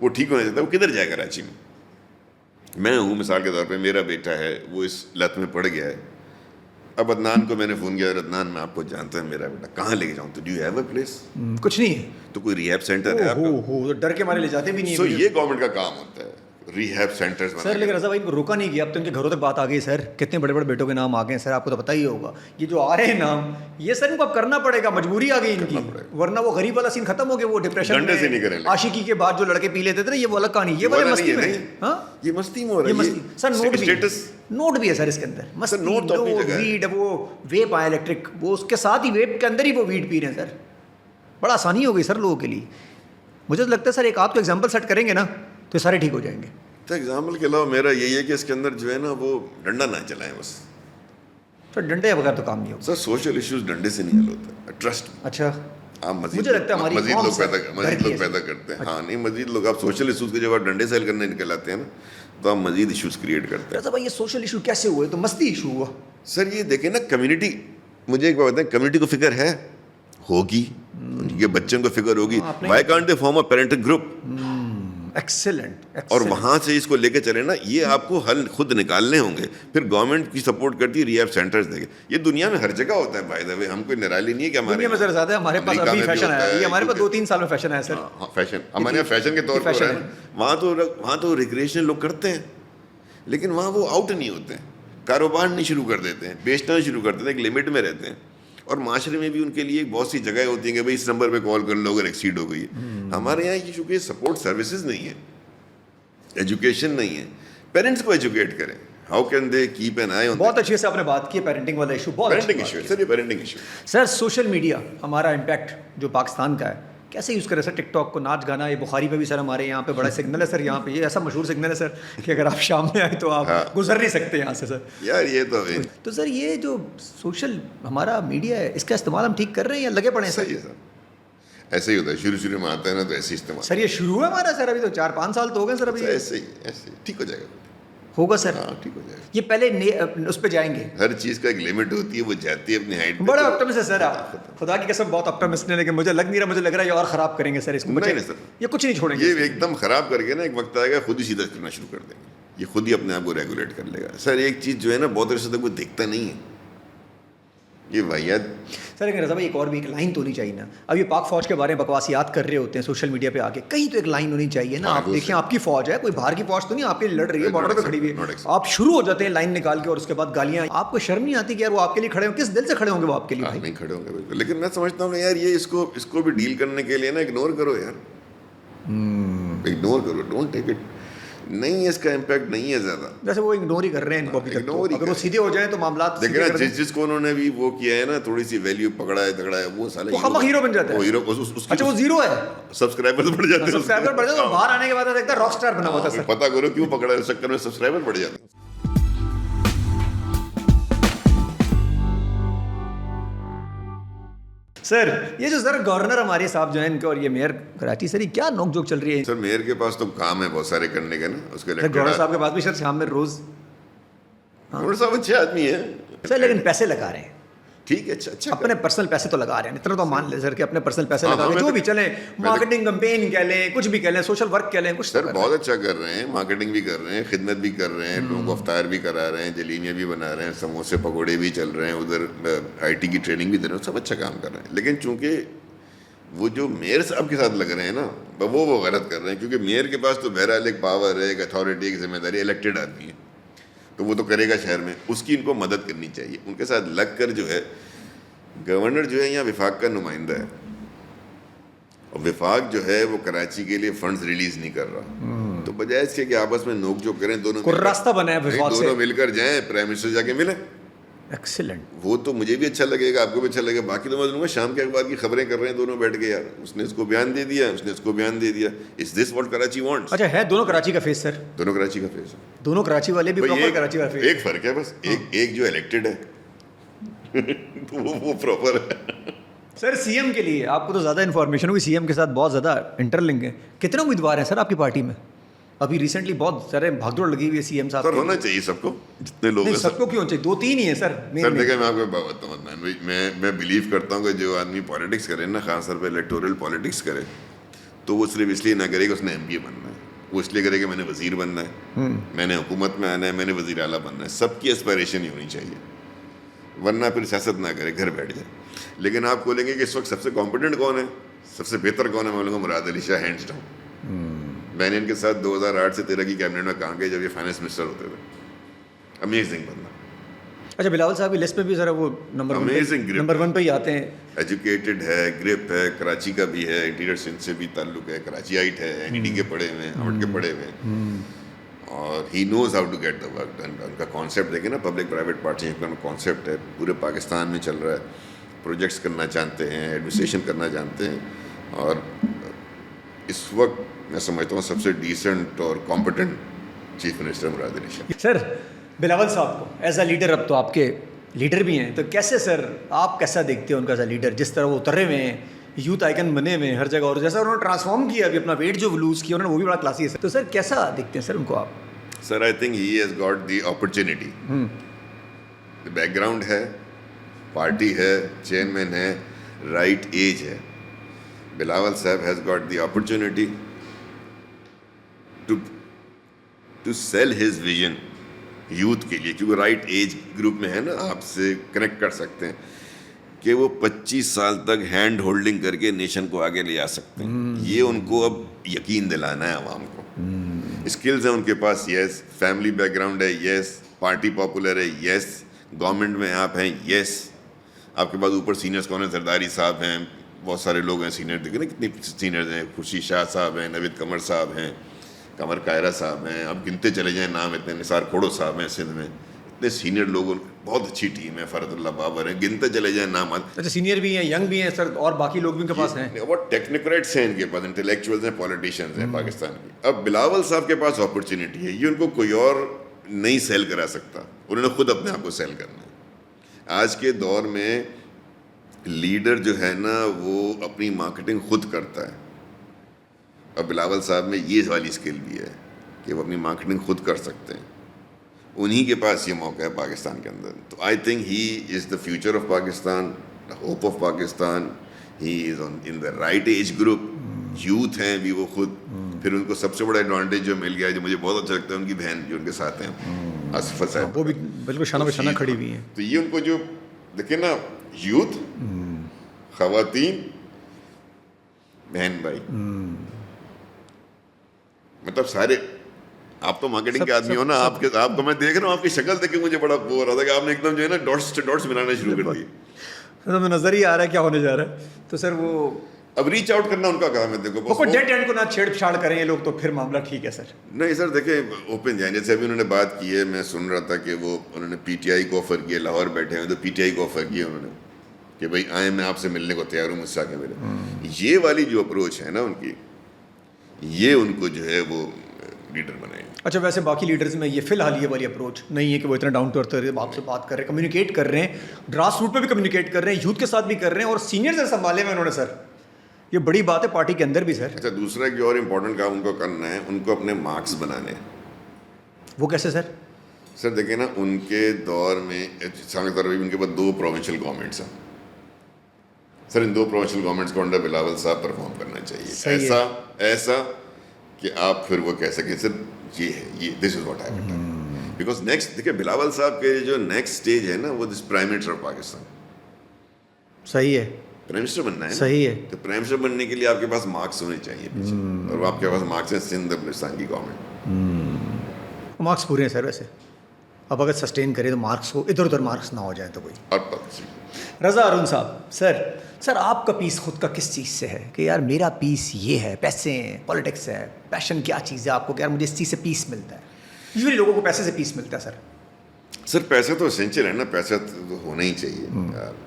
Speaker 1: وہ ٹھیک ہونا چاہتا ہے, وہ کدھر جائے کراچی میں. میں ہوں مثال کے طور پہ, میرا بیٹا ہے وہ اس لت میں پڑ گیا ہے. اب عدنان کو میں نے فون کیا, عدنان میں آپ کو جانتا ہے, میرا بیٹا کہاں لے کے جاؤں, تو do you have a place?
Speaker 2: کچھ نہیں ہے.
Speaker 1: تو کوئی ریہیب سینٹر ہے آپ کا؟
Speaker 2: ڈر کے مارے لے جاتے بھی نہیں.
Speaker 1: سو یہ گورنمنٹ کا کام ہوتا ہے, ریہیب سینٹرز.
Speaker 2: سر لیکن رضا بھائی کو روکا نہیں گیا, اب تو ان کے گھروں تک بات آ گئی سر. کتنے بڑے بڑے بیٹوں کے نام آ گئے ہیں سر, آپ کو تو پتہ ہی ہوگا. یہ جو آ رہے ہیں نام, یہ سر ان کو اب کرنا پڑے گا, مجبوری آ گئی ان کی, ورنہ وہ غریب والا سین ختم ہو گیا. وہ ڈپریشن میں عاشقی کے بعد جو لڑکے پی لیتے تھے نا, یہ وہ الگ کہانی. یہ والے مستی میں, ہاں یہ
Speaker 1: مستی میں ہو رہا ہے
Speaker 2: سر. نوٹ بھی ہے سر اس کے اندر, مستی, ویڈ, وہ ویپ آیا الیکٹرک, وہ اس کے ساتھ ہی ویپ کے اندر ہی وہ ویڈ پی رہے ہیں سر. بڑا آسانی ہو گئی سر لوگوں کے لیے. مجھے تو لگتا ہے سر ایک آپ تو ایگزامپل سیٹ کریں گے نا تو یہ سارے ٹھیک ہو جائیں گے.
Speaker 1: تو ایگزامپل کے علاوہ میرا یہی ہے کہ اس کے اندر جو ہے نا وہ ڈنڈا نہ چلائیں بس.
Speaker 2: سر ڈنڈے بغیر تو کام نہیں ہوگا
Speaker 1: سر سوشل ایشوز ڈنڈے سے نہیں حل ہوتا, ٹرسٹ.
Speaker 2: اچھا,
Speaker 1: آپ
Speaker 2: مجھے لگتا ہے ہماری
Speaker 1: مزید
Speaker 2: قوم
Speaker 1: لوگ
Speaker 2: سے
Speaker 1: پیدا کرتے ہیں. ہاں نہیں, مزید لوگ آپ سوشل ایشوز کے جب آپ ڈنڈے سے حل کرنے نکل آتے ہیں نا تو آپ مزید ایشوز کریٹ کرتے ہیں.
Speaker 2: صاحب یہ سوشل ایشو کیسے ہوئے, تو مستی ایشو ہوا.
Speaker 1: سر یہ دیکھیں نا کمیونٹی, مجھے ایک بات بتائیں, کمیونٹی کو فکر ہے, ہوگی, ان کے بچوں کو فکر ہوگی. Why can't they form a parental group,
Speaker 2: excellent,
Speaker 1: اور وہاں سے اس کو لے کے چلے نا. یہ آپ کو حل خود نکالنے ہوں گے. پھر گورنمنٹ کی سپورٹ کرتی ہے, ریہیب سینٹرز دے کے. یہ دنیا میں ہر جگہ ہوتا ہے بائی دا وے, ہم کوئی نرالی نہیں ہے کہ ہمارے
Speaker 2: دنیا میں سر زیادہ ہے, ہمارے پاس ابھی فیشن ہے, یہ ہمارے پاس 2-3 سال میں فیشن ہے سر.
Speaker 1: فیشن ہمارے یہاں فیشن کے طور پر ہے. وہاں تو ریکریشن لوگ کرتے ہیں, لیکن وہاں وہ آؤٹ نہیں ہوتے ہیں, کاروبار نہیں شروع کر دیتے ہیں, بیچنا شروع کر دیتے ہیں, ایک لمٹ میں رہتے ہیں. اور معاشرے میں بھی ان کے لیے بہت سی جگہیں ہوتی ہیں کہ بھائی اس نمبر پہ کال کر لو اگر ایکسیڈ ہو گئی. ہمارے یہاں یہ چونکہ سپورٹ سروسز نہیں ہے, ایجوکیشن نہیں ہے. پیرنٹس کو ایجوکیٹ کریں, how can they keep an eye on.
Speaker 2: بہت اچھے سے آپ نے بات کی ہے پیرنٹنگ والا ایشو, بہت
Speaker 1: پیرنٹنگ ایشو ہے سر, یہ پیرنٹنگ ایشو.
Speaker 2: سر سوشل میڈیا ہمارا امپیکٹ جو پاکستان کا ہے کیسے یوز کرے سر؟ ٹک ٹاک کو, ناچ گانا, یہ بخاری پہ بھی سر ہمارے یہاں پہ بڑا سگنل ہے سر, یہاں پہ یہ ایسا مشہور سگنل ہے سر کہ اگر آپ شام میں آئے تو آپ گزر نہیں سکتے یہاں سے سر.
Speaker 1: یار یہ
Speaker 2: تو سر یہ جو سوشل ہمارا میڈیا ہے اس کا استعمال ہم ٹھیک کر رہے ہیں یا لگے پڑے ہیں سر؟
Speaker 1: صحیح ہے سر, ایسے ہی ہوتا ہے, شروع میں آتا ہے نا تو ایسے ہی استعمال.
Speaker 2: سر یہ شروع ہے ہمارا سر, ابھی تو 4-5 سال تو ہو گئے سر. ابھی
Speaker 1: ایسے ہی ٹھیک ہو جائے گا.
Speaker 2: ہوگا سر,
Speaker 1: ہاں ٹھیک ہو جائے گا.
Speaker 2: یہ پہلے اس پہ جائیں گے.
Speaker 1: ہر چیز کا ایک لمٹ ہوتی ہے, وہ جاتی ہے اپنی ہائٹ.
Speaker 2: بڑا آپٹمسٹ ہے سر آپ, خدا کی قسم بہت آپٹمسٹ ہے, لیکن مجھے لگ نہیں رہا, مجھے لگ رہا ہے یہ اور خراب کریں گے سر اس کو.
Speaker 1: نہیں سر,
Speaker 2: یہ کچھ نہیں چھوڑیں گے,
Speaker 1: یہ ایک دم خراب کر کے نا ایک وقت آئے گا خود ہی سیدھا کرنا شروع کر دیں گے. یہ خود ہی اپنے آپ کو ریگولیٹ کر لے گا. سر ایک چیز جو ہے نا بہت عرصے تک وہ دیکھتا نہیں ہے, یہ واحد.
Speaker 2: سر لیکن رضا بھائی ایک اور بھی ایک لائن تو ہونی چاہیے نا. اب یہ پاک فوج کے بارے میں بکواسیات کر رہے ہوتے ہیں سوشل میڈیا پہ آ کے, کہیں تو ایک لائن ہونی چاہیے نا. آپ دیکھیں آپ کی فوج ہے, کوئی باہر کی فوج تو نہیں آپ کے لیے لڑ رہی ہے, بارڈر پہ کھڑی ہوئی ہے, آپ شروع ہو جاتے ہیں لائن نکال کے اور اس کے بعد گالیاں. آپ کو شرم نہیں آتی کہ یار وہ آپ کے لیے کھڑے ہوں؟ کس دل سے کھڑے ہوں گے وہ آپ کے لیے؟
Speaker 1: نہیں کھڑے ہوں گے بالکل, لیکن میں سمجھتا ہوں یار یہ اس کو بھی ڈیل کرنے کے لیے نا اگنور کرو یار, اگنور کرو, ڈونٹ ٹیک اٹ. نہیں اس کا امپیکٹ نہیں ہے زیادہ.
Speaker 2: جیسے وہ اگنور ہی کر رہے ہیں ان کو ابھی تک, اگر وہ سیدھے ہو جائیں تو معاملات
Speaker 1: دیکھیں نا, جس کو انہوں نے بھی وہ کیا ہے نا تھوڑی سی ویلیو پکڑا ہے تگڑا ہے, وہ سالے
Speaker 2: ہیرو بن جاتا ہے.
Speaker 1: وہ ہیرو,
Speaker 2: اچھا وہ زیرو ہے,
Speaker 1: سبسکرائبر بڑھ جاتے ہیں,
Speaker 2: سبسکرائبر بڑھ جاتے ہیں, باہر آنے کے بعد دیکھتا ہے راک سٹار بنا ہوا تھا سر.
Speaker 1: پتہ کرو کیوں پکڑا ہے, اس چکر میں سبسکرائبر بڑھ جاتے ہیں.
Speaker 2: سر یہ جو سر گورنر ہمارے صاحب جو ہیں ان کے اور یہ میئر کراچی, سر یہ کیا نوک جھوک چل رہی ہے؟
Speaker 1: سر میئر کے پاس تو کام ہے بہت سارے کرنے کے نا, اس کے
Speaker 2: گورنر صاحب کے پاس بھی سر شام میں روز.
Speaker 1: گورنر صاحب اچھے آدمی ہیں
Speaker 2: سر, لیکن پیسے لگا رہے ہیں.
Speaker 1: ٹھیک ہے, اچھا
Speaker 2: اپنے پرسنل پیسے تو لگا رہے ہیں, اتنا تو مان لیں سر کہ اپنے پرسنل پیسے لگا رہے ہیں, جو بھی چلیں, مارکیٹنگ کمپین کہہ لیں, کچھ بھی کہہ لیں, سوشل ورک کہہ لیں, کچھ.
Speaker 1: سر بہت اچھا کر رہے ہیں, مارکیٹنگ بھی کر رہے ہیں, خدمت بھی کر رہے ہیں, لوگوں کو افطار بھی کرا رہے ہیں, جلیمیاں بھی بنا رہے ہیں, سموسے پکوڑے بھی چل رہے ہیں, ادھر آئی ٹی کی ٹریننگ بھی دے رہے ہیں, سب اچھا کام کر رہے ہیں. لیکن چونکہ وہ جو میئر صاحب کے ساتھ لگ رہے ہیں نا, وہ غلط کر رہے ہیں, کیونکہ میئر کے پاس تو بہرحال ایک پاور ہے, ایک اتھارٹی, ایک ذمہ داری, الیکٹڈ آدمی ہے, تو وہ تو کرے گا شہر میں, اس کی ان کو مدد کرنی چاہیے. ان کے ساتھ لگ کر جو ہے, گورنر جو ہے یہاں وفاق کا نمائندہ ہے, اور وفاق جو ہے وہ کراچی کے لیے فنڈز ریلیز نہیں کر رہا, تو بجائے اس کے کہ آپس میں نوک جھوک کریں, دونوں
Speaker 2: راستہ بنا ہے وفاق سے,
Speaker 1: دونوں مل کر جائیں, پرائم منسٹر جا کے ملیں.
Speaker 2: ایکسیلنٹ,
Speaker 1: وہ تو مجھے بھی اچھا لگے گا, آپ کو بھی اچھا لگے گا. باقی تو میں دوں گا شام کے اخبار کی خبریں کر رہے ہیں دونوں بیٹھ کے, یار اس نے اس کو بیان دے دیا, اس نے اس کو بیان دے دیا. از دس واٹ کراچی وانٹس؟
Speaker 2: اچھا ہے دونوں کراچی کا فیس سر,
Speaker 1: دونوں کراچی کا فیس ہے,
Speaker 2: دونوں کراچی والے بھی پراپر کراچی کا فیس.
Speaker 1: ایک فرق ہے بس, ایک جو الیکٹڈ ہے وہ پراپر ہے.
Speaker 2: سر سی ایم کے لیے آپ کو تو زیادہ انفارمیشن ہوگی, سی ایم کے ساتھ بہت زیادہ انٹر لنک ہے. کتنے امیدوار ہیں سر آپ کی پارٹی میں؟ ابھی ریسنٹلی بہت سارے بھاگ دوڑ لگی ہوئی ہے سی ایم صاحب.
Speaker 1: سر ہونا چاہیے سب کو, جتنے لوگ ہیں
Speaker 2: سب کو کیوں چاہیے, 2-3 ہی ہیں سر.
Speaker 1: سر دیکھیں میں آپ کو بات بتاؤں, میں بلیو کرتا ہوں کہ جو آدمی پالیٹکس کرے نا, خاص طور پہ الیکٹورل پالیٹکس کرے, تو وہ صرف اس لیے نہ کرے کہ اس نے ایم پی اے بننا ہے, وہ اس لیے کرے کہ میں نے وزیر بننا ہے, میں نے حکومت میں آنا ہے, میں نے وزیر اعلیٰ بننا ہے. سب کی اسپائریشن ہی ہونی چاہیے, ورنہ پھر سیاست نہ کرے, گھر بیٹھ جائے. لیکن آپ بولیں گے کہ اس وقت سب سے کمپیٹنٹ کون ہے, سب سے بہتر کون ہے, میں بولوں گا مراد علی شاہ, ہینڈز ڈاؤن. میں نے ان کے ساتھ 2008 سے 2013 کی کیبنٹ میں کام کیا جب یہ فائنانس منسٹر ہوتے تھے. امیزنگ بندہ.
Speaker 2: اچھا بلاول صاحب کی لسٹ میں بھی ذرا وہ نمبر 1 پہ ہی آتے ہیں.
Speaker 1: ایجوکیٹڈ ہے, گرپ ہے, کراچی کا بھی ہے, انٹیریئر سندھ سے بھی تعلق ہے, کراچی آئٹ ہے, این ای ڈی کے پڑھے ہوئے ہیں, ہمٹ کے پڑھے ہوئے ہیں, اور he knows how to get the work done. ان کا کانسیپٹ دیکھیں نا, پبلک پرائیویٹ پارٹنرشپ کا کانسیپٹ ہے, پورے پاکستان میں چل رہا ہے. پروجیکٹس کرنا چاہتے ہیں, ایڈمنسٹریشن کرنا جانتے ہیں, اور اس وقت میں سمجھتا ہوں سب سے ڈیسنٹ اور کمپٹنٹ چیف منسٹر مراد علی شاہ.
Speaker 2: سر بلاول صاحب کو ایز اے لیڈر، اب تو آپ کے لیڈر بھی ہیں، تو کیسے سر آپ کیسا دیکھتے ہیں ان کا ایز اے لیڈر، جس طرح وہ اترے ہوئے ہیں، یوتھ آئیکن بنے ہوئے ہیں ہر جگہ، اور جیسا انہوں نے ٹرانسفارم کیا ابھی اپنا ویٹ جو لوز کیا انہوں نے وہ بھی بڑا کلاسی ہے. تو سر کیسا دیکھتے ہیں سر ان کو آپ؟
Speaker 1: Sir I think he has got the opportunity. Background ہے، پارٹی ہے، چیئرمین ہے، رائٹ ایج ہے. بلاول صاحب has got the opportunity to sell his vision youth کے لیے، کیونکہ رائٹ ایج گروپ میں ہے نا، آپ سے کنیکٹ کر سکتے ہیں کہ وہ 25 سال تک ہینڈ ہولڈنگ کر کے نیشن کو آگے لے جا سکتے ہیں. یہ ان کو اب یقین دلانا ہے عوام کو. اسکلز ہیں ان کے پاس، یس. فیملی بیک گراؤنڈ ہے، یس. پارٹی پاپولر ہے، یس. گورنمنٹ میں آپ ہیں، یس. آپ کے پاس اوپر سینئرس کون ہیں؟ زرداری صاحب ہیں، بہت سارے لوگ ہیں سینئر. دیکھیں نا کتنے سینئرز ہیں. خورشید شاہ صاحب ہیں، نوید قمر صاحب ہیں، قمر کائرہ صاحب ہیں. اب گنتے چلے جائیں نام، اتنے نثار کھوڑو صاحب ہیں سندھ میں. اتنے سینئر لوگ، بہت اچھی ٹیم ہے. فرد اللہ بابر ہیں، گنتے چلے جائیں نام.
Speaker 2: اچھا سینئر بھی ہیں، ینگ بھی ہیں سر، اور باقی لوگ بھی ان کے پاس ہیں.
Speaker 1: بہت ٹیکنیکریٹس ہیں ان کے پاس، انٹلیکچوئلز ہیں، پولیٹیشینز ہیں پاکستان کی. اب بلاول صاحب کے پاس اپرچونیٹی ہے. یہ ان کو کوئی اور نہیں سیل کرا سکتا، انہوں نے خود اپنے آپ کو سیل کرنا ہے. آج کے دور میں لیڈر جو ہے نا وہ اپنی مارکیٹنگ خود کرتا ہے. اب بلاول صاحب میں یہ والی اسکل بھی ہے کہ وہ اپنی مارکیٹنگ خود کر سکتے ہیں. انہی کے پاس یہ موقع ہے پاکستان کے اندر. تو I think he is the future of Pakistan, the hope of Pakistan. He is in the right age group. Youth ہیں بھی وہ خود. پھر ان کو سب سے بڑا ایڈوانٹیج جو مل گیا ہے، جو مجھے بہت اچھا لگتا ہے، ان کی بہن جو ان کے ساتھ ہیں، آصفہ صاحب،
Speaker 2: وہ بھی بالکل شانہ بہ شانہ کھڑی ہوئی ہیں.
Speaker 1: تو یہ ان کو جو دیکھیں نا، یوتھ، خواتین، بہن بھائی، مطلب سارے. آپ تو مارکیٹنگ کے آدمی ہو نا، آپ کو میں دیکھ رہا ہوں، آپ کی شکل دیکھ کے مجھے بڑا وہ ہو رہا تھا کہ آپ نے ایک دم جو ہے نا ڈاٹس ملانا شروع کر دیے.
Speaker 2: تو نظر ہی آ رہا ہے کیا ہونے جا رہا ہے. تو سر وہ
Speaker 1: اب ریچ آؤٹ کرنا ان کا کام ہے. دیکھو
Speaker 2: ڈیڈ اینڈ کو نہ چھیڑ چھاڑ کریں یہ لوگ تو پھر معاملہ ٹھیک ہے سر.
Speaker 1: نہیں سر، دیکھیں اوپن جائیں. جیسے ابھی انہوں نے بات کی ہے، میں سن رہا تھا کہ وہ انہوں نے پی ٹی آئی کو آفر کیا. لاہور بیٹھے ہیں تو پی ٹی آئی کو آفر کیا انہوں نے کہ بھائی آئیں، میں آپ سے ملنے کو تیار ہوں، مجھ سے آ کے ملے. یہ والی جو اپروچ ہے نا ان کی، یہ ان کو جو ہے وہ لیڈر بنائیں.
Speaker 2: اچھا ویسے باقی لیڈرز میں یہ فی الحال یہ والی اپروچ نہیں ہے کہ وہ اتنا ڈاؤن ٹو ارتھ آپ سے بات کر رہے ہیں، کمیونیکیٹ کر رہے ہیں، گراس روٹ پہ بھی کمیونیکیٹ کر رہے ہیں، یوتھ کے ساتھ بھی کر رہے ہیں، اور سینئر سے سنبھالے میں انہوں نے. سر یہ بڑی بات ہے پارٹی کے اندر بھی سر.
Speaker 1: اچھا دوسرا ایک اور امپورٹنٹ کام ان کو کرنا ہے، ان کو اپنے مارکس بنانے ہیں.
Speaker 2: وہ کیسے سر؟
Speaker 1: سر دیکھیں نا، ان کے دور میں سابق دور میں ان کے پاس 2 پروونشل گورنمنٹس ہیں. سر ان 2 پروونشل گورنمنٹس کو انڈر بلاول صاحب پرفارم کرنا چاہیے. ایسا کہ آپ پھر وہ کہہ سکیں سر یہ ہے، یہ this is what I done. Because next دیکھیں بلاول صاحب کے جو نیکسٹ اسٹیج ہے نا، وہ دس پرائم منسٹر آف پاکستان.
Speaker 2: صحیح ہے،
Speaker 1: پرائم منسٹر بننا ہے.
Speaker 2: صحیح ہے.
Speaker 1: تو پرائم منسٹر بننے کے لیے آپ کے پاس مارکس ہونے چاہیے پیچھے، اور وہ آپ کے پاس مارکس ہیں سندھ بلوچستان کی گورنمنٹ.
Speaker 2: مارکس پورے ہیں سر. ویسے اب اگر سسٹین کرے تو مارکس کو ادھر ادھر مارکس نہ ہو جائیں تو کوئی. رضا ارون صاحب، سر آپ کا پیس خود کا کس چیز سے ہے کہ یار میرا پیس یہ ہے؟ پیسے ہیں، پالیٹکس ہے، پیشن کیا چیز ہے آپ کو کہ یار مجھے اس چیز سے پیس ملتا ہے؟ یوزلی لوگوں کو پیسے سے پیس ملتا ہے.
Speaker 1: سر پیسہ تو اسینشل ہے نا، پیسہ تو ہونا ہی چاہیے.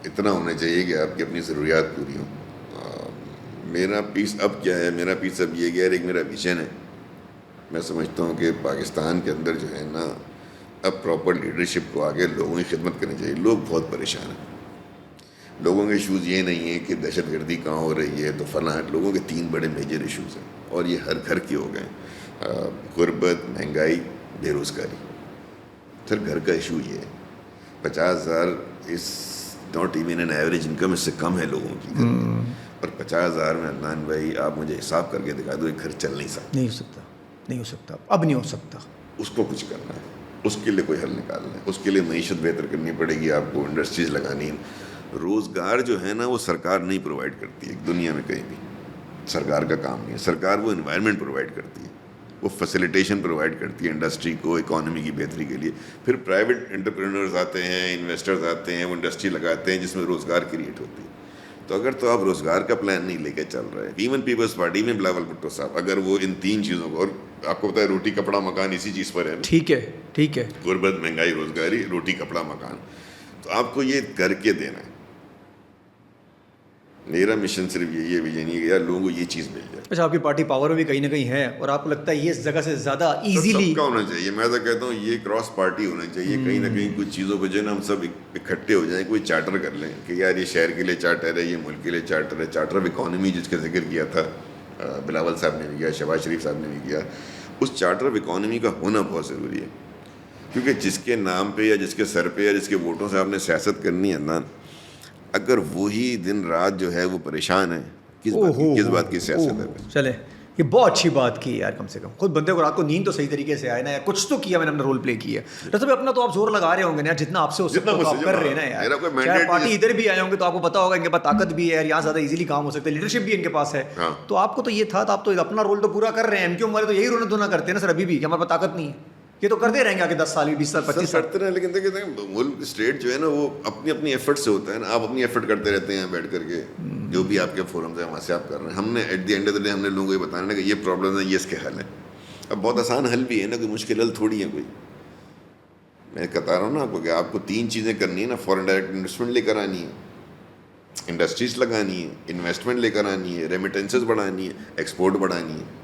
Speaker 1: اتنا ہونا چاہیے کہ آپ کی اپنی ضروریات پوری ہوں. میرا پیس اب کیا ہے؟ میرا پیس اب یہ گیا، ایک میرا ویژن ہے. میں سمجھتا ہوں کہ پاکستان کے اندر جو ہے نا، اب پراپر لیڈرشپ کو آگے لوگوں کی خدمت کرنی چاہیے. لوگ بہت پریشان ہیں. لوگوں کے ایشوز یہ نہیں ہیں کہ دہشت گردی کہاں ہو رہی ہے تو فلاں. لوگوں کے 3 بڑے میجر ایشوز ہیں، اور یہ ہر گھر کے ہو گئے. غربت، مہنگائی، بے روزگاری. سر گھر کا ایشو یہ ہے. 50,000 is not even an average income, اس سے کم ہے لوگوں کی. اور 50,000 میں عدنان بھائی آپ مجھے حساب کر کے دکھا دو، ایک گھر چل نہیں سکتا.
Speaker 2: نہیں ہو سکتا، اب نہیں ہو سکتا.
Speaker 1: اس کو کچھ کرنا ہے، اس کے لیے کوئی حل نکالنا ہے. اس کے لیے معیشت بہتر کرنی پڑے گی، آپ کو انڈسٹریز لگانی. روزگار جو ہے نا وہ سرکار نہیں پرووائڈ کرتی ہے دنیا میں کہیں بھی. سرکار کا کام نہیں ہے. سرکار وہ انوائرمنٹ پرووائڈ کرتی ہے، وہ فیسیلیٹیشن پرووائڈ کرتی ہے انڈسٹری کو، اکانومی کی بہتری کے لیے. پھر پرائیویٹ انٹرپرینرز آتے ہیں، انویسٹرز آتے ہیں، وہ انڈسٹری لگاتے ہیں جس میں روزگار کریٹ ہوتی ہے. تو اگر تو آپ روزگار کا پلان نہیں لے کے چل رہے ہیں، ایون پیپلز پارٹی میں بلاول بھٹو صاحب اگر وہ ان 3 چیزوں کو، اور آپ کو پتا ہے روٹی کپڑا مکان اسی چیز پر ہے.
Speaker 2: ٹھیک ہے.
Speaker 1: غربت، مہنگائی، روزگاری، روٹی کپڑا مکان. تو آپ کو یہ کر کے دینا ہے. میرا مشن صرف یہی ہے ویژن یہ کہ یار لوگوں کو یہ چیز مل جائے.
Speaker 2: اچھا آپ کی پارٹی پاور میں بھی کہیں نہ کہیں ہے اور آپ کو لگتا ہے یہ اس جگہ سے زیادہ ایزیلی
Speaker 1: سب کا ہونا چاہیے. میں تو کہتا ہوں یہ کراس پارٹی ہونا چاہیے. کہیں نہ کہیں کچھ چیزوں پہ جو ہے نا ہم سب اکٹھے ہو جائیں, کوئی چارٹر کر لیں کہ یار یہ شہر کے لیے چارٹر ہے, یہ ملک کے لیے چارٹر ہے. چارٹر آف اکانومی جس کا ذکر کیا تھا بلاول صاحب نے بھی کیا, شہباز شریف صاحب نے بھی کیا, اس چارٹر آف اکانومی کا ہونا بہت ضروری ہے. کیونکہ جس کے نام پہ یا جس کے سر پہ یا جس کے ووٹوں سے آپ نے سیاست کرنی ہے نا, اگر وہی دن رات جو ہے وہ پریشان ہے, کس بات کی سیاست ہے.
Speaker 2: چلے یہ بہت اچھی بات کی یار, کم سے کم خود بندے کو رات کو نیند تو صحیح طریقے سے آئے نا, یا کچھ تو کیا میں نے اپنا رول پلے کیا. ڈاکٹر صاحب اپنا تو آپ زور لگا رہے ہوں گے نا, جتنا آپ سے ہو سکتا ہے آپ کر رہے ہیں نا یار. چاہے پارٹی ادھر بھی آئے ہوں گے تو آپ کو پتا ہوگا ان کے پاس طاقت بھی ہے, یہاں زیادہ ایزیلی کام ہو سکتا ہے, لیڈرشپ بھی ان کے پاس ہے. تو آپ کو تو یہ تھا, تو آپ تو اپنا رول تو پورا کر رہے ہیں. کیوں ہمارے تو یہی رونا دھونا کرتے ہیں نا سر ابھی بھی, کہ ہمارے پاس طاقت نہیں ہے. یہ تو کرتے رہیں گے آگے 10 سال 20 سال 25 سال
Speaker 1: کرتے رہیں. لیکن دیکھیں ملک اسٹیٹ جو ہے نا وہ اپنی اپنی ایفرٹ سے ہوتا ہے نا. آپ اپنی ایفرٹ کرتے رہتے ہیں بیٹھ کر کے, جو بھی آپ کے فورمز ہیں وہاں سے آپ کر رہے ہیں. ہم نے at the end of the day ہم نے لوگوں کو یہ بتانا ہے کہ یہ پرابلم ہے, یہ اس کے حل ہے. اب بہت آسان حل بھی ہے نا, کوئی مشکل حل تھوڑی ہے کوئی. میں بتا رہا ہوں نا آپ کو کہ آپ کو 3 چیزیں کرنی ہے نا. فارن ڈائریکٹ انویسٹمنٹ لے کر آنی ہے, انڈسٹریز لگانی ہے, انویسٹمنٹ لے کر آنی ہے, ریمیٹنسز بڑھانی ہے, ایکسپورٹ بڑھانی ہے.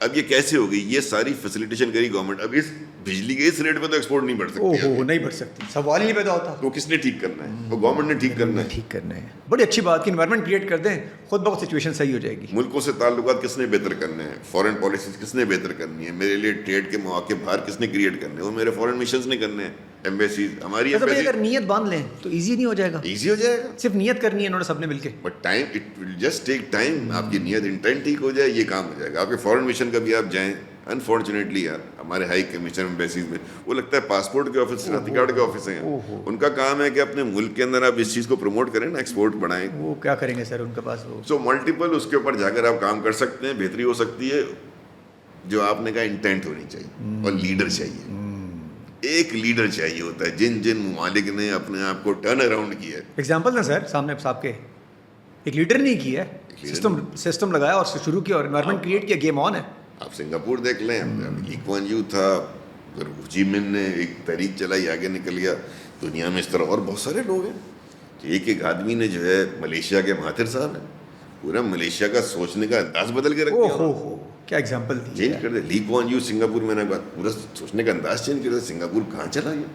Speaker 1: اب یہ کیسے ہوگی, یہ ساری فیسیلیٹیشن کری گورنمنٹ. اب اس بجلی کے اس ریٹ پہ تو ایکسپورٹ نہیں بڑھ سکتی.
Speaker 2: نہیں بڑھ سکتی, سوال ہی نہیں پیدا ہوتا.
Speaker 1: تو کس نے ٹھیک کرنا ہے, وہ گورنمنٹ نے ٹھیک کرنا ہے.
Speaker 2: ٹھیک کرنا ہے. بڑی اچھی بات کی انوائرمنٹ کریٹ کر دیں, خود بخود سچویشن صحیح ہو جائے گی.
Speaker 1: ملکوں سے تعلقات کس نے بہتر کرنے ہیں, فارن پالیسیز کس نے بہتر کرنی ہے, میرے لیے ٹریڈ کے مواقع باہر کس نے کریٹ کرنے ہیں, وہ میرے فارن مشنز نے کرنے ہیں, ایمبیسیز ہماری.
Speaker 2: اگر نیت باندھ لیں تو ایزی نہیں ہو جائے گا.
Speaker 1: ایزی ہو جائے گا,
Speaker 2: صرف نیت کرنی ہے انہوں نے سب نے مل کے.
Speaker 1: But time, it will just take time. آپ کی نیت انٹینٹ ٹھیک ہو جائے, یہ کام ہو جائے گا. آپ کے فارن مشن کا بھی آپ جائیں, انفارچونیٹلی یار ہمارے ہائی کمیشن ایمبیسیز میں وہ لگتا ہے پاسپورٹ کے آفس, شناختی کارڈ کے آفس ہیں. ان کا کام ہے کہ اپنے ملک کے اندر آپ اس چیز کو پروموٹ کریں نا, ایکسپورٹ بڑھائیں.
Speaker 2: وہ کیا کریں گے سر ان کے پاس.
Speaker 1: سو ملٹیپل اس کے اوپر جا کر آپ کام کر سکتے ہیں, بہتری ہو سکتی ہے. جو آپ نے کہا انٹینٹ ہونی چاہیے اور لیڈر چاہیے. ایک لیڈر چاہیے ہوتا ہے. جن ممالک نے اپنے آپ کو ٹرن اراؤنڈ کیا ہے,
Speaker 2: ایگزامپل نا سر سامنے صاحب کے, ایک لیڈر نہیں کیا ہے, سسٹم لگایا اور شروع کیا اور انوائرمنٹ کریٹ کیا, گیم آن ہے.
Speaker 1: آپ سنگاپور دیکھ لیں, لی کوان یو تھا, پھر ہو چی من نے ایک تحریک چلائی, آگے نکل گیا. دنیا میں اس طرح اور بہت سارے لوگ ہیں. ایک آدمی نے جو ہے, ملیشیا کے مہاتر صاحب ہیں, پورا ملیشیا کا سوچنے کا انداز بدل کے رکھ دیا.
Speaker 2: کیا ایگزامپل
Speaker 1: چینج کر دے. لی کوان یو سنگاپور میں نے پورا سوچنے کا انداز چینج کر دیا. سنگاپور کہاں چلا گیا.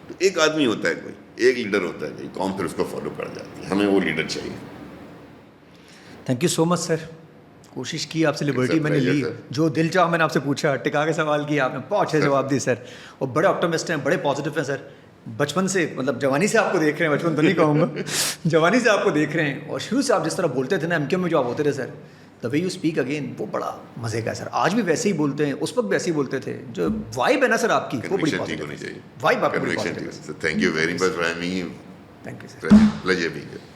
Speaker 1: تو ایک آدمی ہوتا ہے, کوئی ایک لیڈر ہوتا ہے, قوم پھر اس کو فالو کر جاتی ہے. ہمیں وہ لیڈر چاہیے.
Speaker 2: تھینک یو سو مچ سر. کوشش کی آپ سے لبرٹی میں نے لی, جو دل چاہ میں نے آپ سے پوچھا, ٹکا کے سوال کیا آپ نے, بہت اچھے جواب دیے سر. اور بڑے آپٹمسٹ ہیں, بڑے پازیٹیو ہیں سر. بچپن سے, مطلب جوانی سے آپ کو دیکھ رہے ہیں, بچپن تو نہیں کہوں گا, جوانی سے آپ کو دیکھ رہے ہیں. اور شروع سے آپ جس طرح بولتے تھے نا ایم کیو میں جو آپ ہوتے تھے سر, دا وے یو اسپیک اگین, وہ بڑا مزے کا ہے سر. آج بھی ویسے ہی بولتے ہیں, اس وقت بھی ایسے ہی بولتے تھے. جو وائب ہے نا سر آپ کی, وہ بڑی پازیٹیو ہے. وائب آپ کی بڑی پازیٹیو ہے.
Speaker 1: Thank you very much for having me.
Speaker 2: Thank you sir.
Speaker 1: Pleasure being hair.